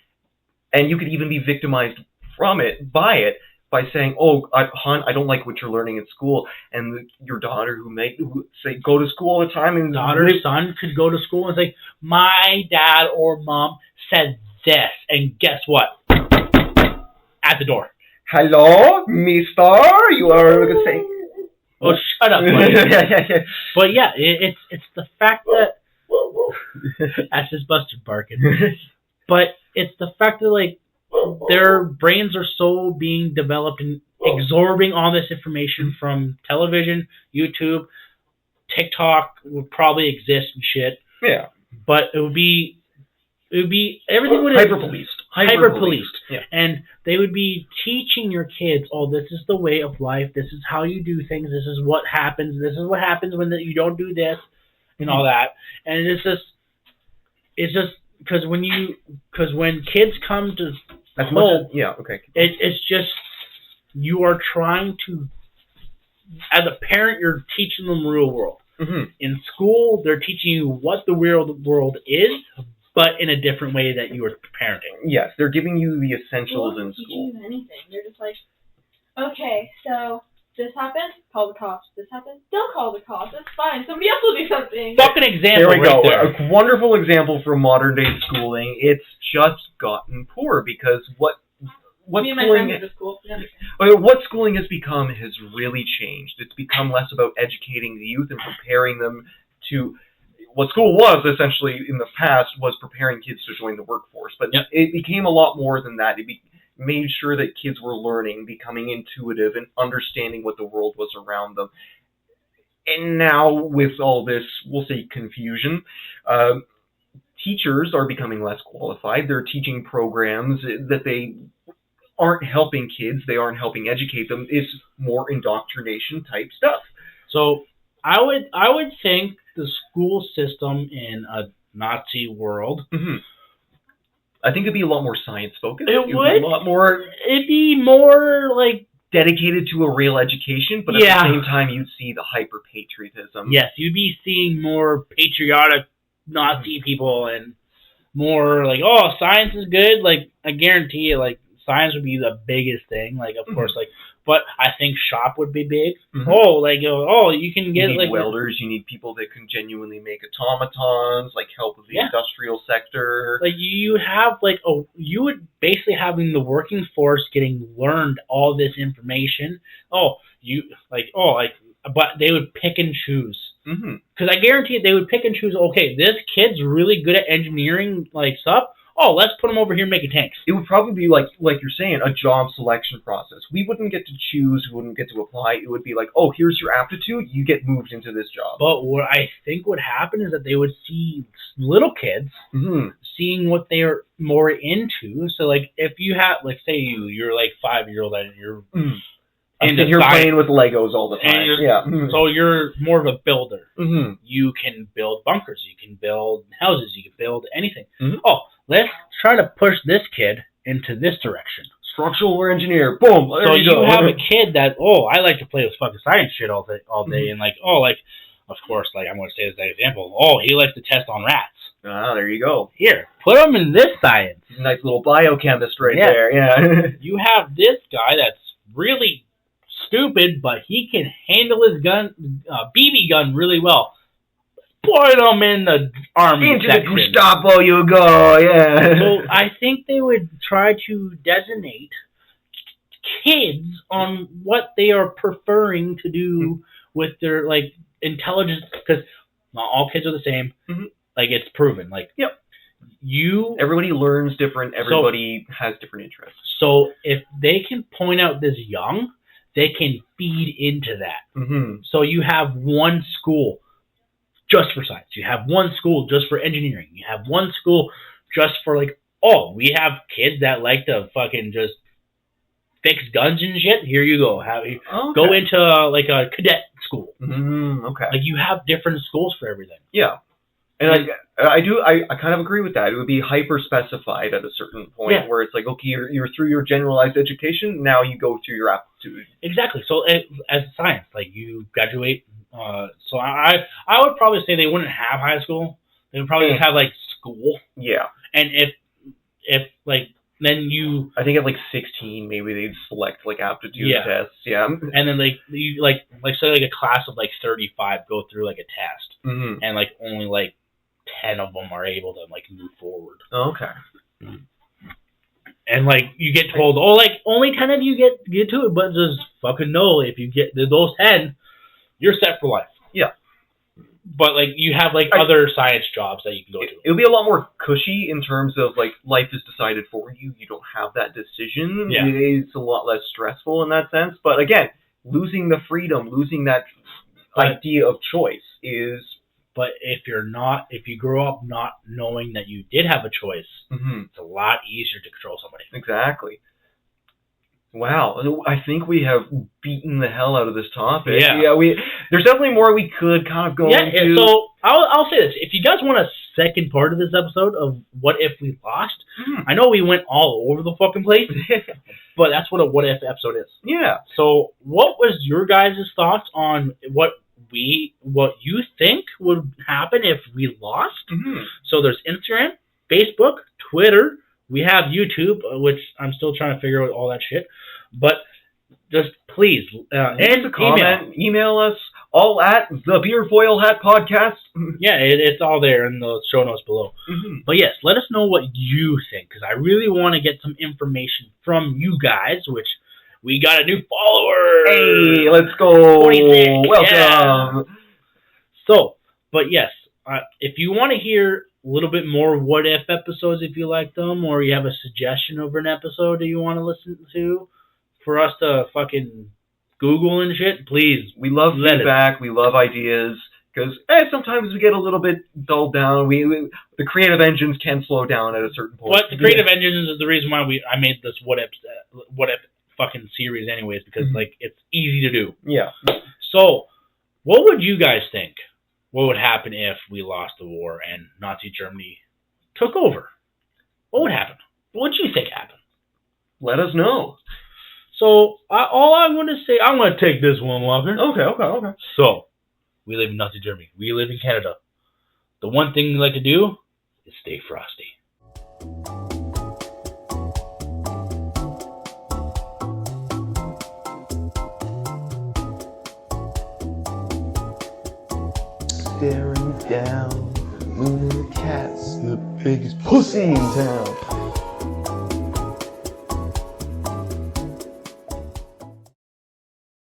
and you could even be victimized by saying, hon, I don't like what you're learning at school, and your daughter who say go to school all the time, and son could go to school and say, my dad or mom said this, and guess what? At the door. Hello, mister, you are saying... Oh, shut up, buddy. But yeah, it's the fact that... That's just Buster barking. But it's the fact that, like, their brains are so being developed and absorbing all this information from television, YouTube, TikTok would probably exist and shit. Yeah. But it would be everything would hyper-policed. Yeah. And they would be teaching your kids, this is the way of life, this is how you do things, this is what happens when you don't do this, and all that. And it's just because when kids come to school, it's just, you are trying to, as a parent, you're teaching them real world. In school, they're teaching you what the real world is, but in a different way that you are parenting. Yes, they're giving you the essentials in school. Teaching you anything. They're just like, okay, so this happened, call the cops. This happened, don't call the cops. It's fine. Somebody else will do something. Fucking example. There we go. There. A wonderful example for modern day schooling. It's just gotten poor because what schooling has become has really changed. It's become less about educating the youth and preparing them to. What school was essentially in the past was preparing kids to join the workforce, but it became a lot more than that. It made sure that kids were learning, becoming intuitive, and understanding what the world was around them. And now, with all this, we'll say, confusion, teachers are becoming less qualified. They're teaching programs that they aren't helping kids. They aren't helping educate them. It's more indoctrination type stuff. So I would think the school system in a Nazi world. I think it'd be a lot more science focused. It would. Be a lot more. It'd be more like dedicated to a real education, but at the same time, you'd see the hyper patriotism. Yes, you'd be seeing more patriotic Nazi people and more like, science is good. Like, I guarantee you, like, science would be the biggest thing. Like, of course, like. But I think shop would be big. You can get, you need like, welders. You need people that can genuinely make automatons, like help with the industrial sector. Like, you have like you would basically having the working force getting learned all this information. But they would pick and choose. Because I guarantee they would pick and choose. Okay, this kid's really good at engineering, like stuff. Let's put them over here making tanks. It would probably be like you're saying, a job selection process. We wouldn't get to choose, we wouldn't get to apply. It would be like, here's your aptitude, you get moved into this job. But what I think would happen is that they would see little kids seeing what they're more into. So, like, if you have, like, say you're like 5-year-old and you're you're playing with Legos all the time. So you're more of a builder. You can build bunkers, you can build houses, you can build anything. Let's try to push this kid into this direction. Structural engineer. Boom. So you have a kid that, I like to play with fucking science shit all day, and of course, like, I'm going to say this example. He likes to test on rats. There you go. Here, put him in this science. Nice little biochemist right there. Yeah. You have this guy that's really stupid, but he can handle his BB gun really well. Put him in the army into section. the Gestapo you go, So I think they would try to designate kids on what they are preferring to do with their, like, intelligence, because not all kids are the same. Like, it's proven. Like, Everybody learns different. Everybody has different interests. So if they can point out this young, they can feed into that. Mm-hmm. So you have one school just for science. You have one school just for engineering. You have one school just for like, oh, we have kids that like to fucking just fix guns and shit. Here you go. Go into like a cadet school. Okay. Like you have different schools for everything. Yeah. And I kind of agree with that. It would be hyper specified at a certain point where it's like, okay, you're through your generalized education. Now you go through your aptitude. Exactly. So as science, like you graduate. So I would probably say they wouldn't have high school. They would probably just have like school. Yeah. And if like then you, I think at like 16 maybe they'd select like aptitude tests. Yeah. And then like you like say like a class of like 35 go through like a test, and like only like 10 of them are able to like move forward. Okay. And like you get told, oh, like only 10 of you get to it, but just fucking know if you get those 10, you're set for life. Yeah. But like you have like other science jobs that you can go to. It would be a lot more cushy in terms of like life is decided for you. You don't have that decision. Yeah. It's a lot less stressful in that sense. But again, losing the freedom, losing that idea of choice is. But if you grow up not knowing that you did have a choice, it's a lot easier to control somebody. Exactly. Wow, I think we have beaten the hell out of this topic. Yeah. There's definitely more we could kind of go into. So I'll say this: if you guys want a second part of this episode of What If We Lost, I know we went all over the fucking place, but that's what a What If episode is. Yeah. So, what was your guys' thoughts on what you think would happen if we lost? So there's Instagram, Facebook, Twitter. We have YouTube, which I'm still trying to figure out all that shit. But just please, and email us all at the Beerfoil Hat Podcast. Yeah, it's all there in the show notes below. But yes, let us know what you think, because I really want to get some information from you guys, which we got a new follower. Hey, let's go. 26. Welcome. Yeah. So, but yes, if you want to hear a little bit more What If episodes, if you like them, or you have a suggestion over an episode that you want to listen to for us to fucking Google and shit, please. We love feedback. We love ideas. Because sometimes we get a little bit dulled down. The creative engines can slow down at a certain point. But the creative engines is the reason why I made this What If fucking series anyways, because like it's easy to do. Yeah. So, what would you guys think? What would happen if we lost the war and Nazi Germany took over? What would happen? What do you think happened? Let us know. So, all I'm going to say, I'm going to take this one, Walker. Okay. So, we live in Nazi Germany. We live in Canada. The one thing we like to do is stay frosty. Staring down, Moon Cat's the biggest pussy in town.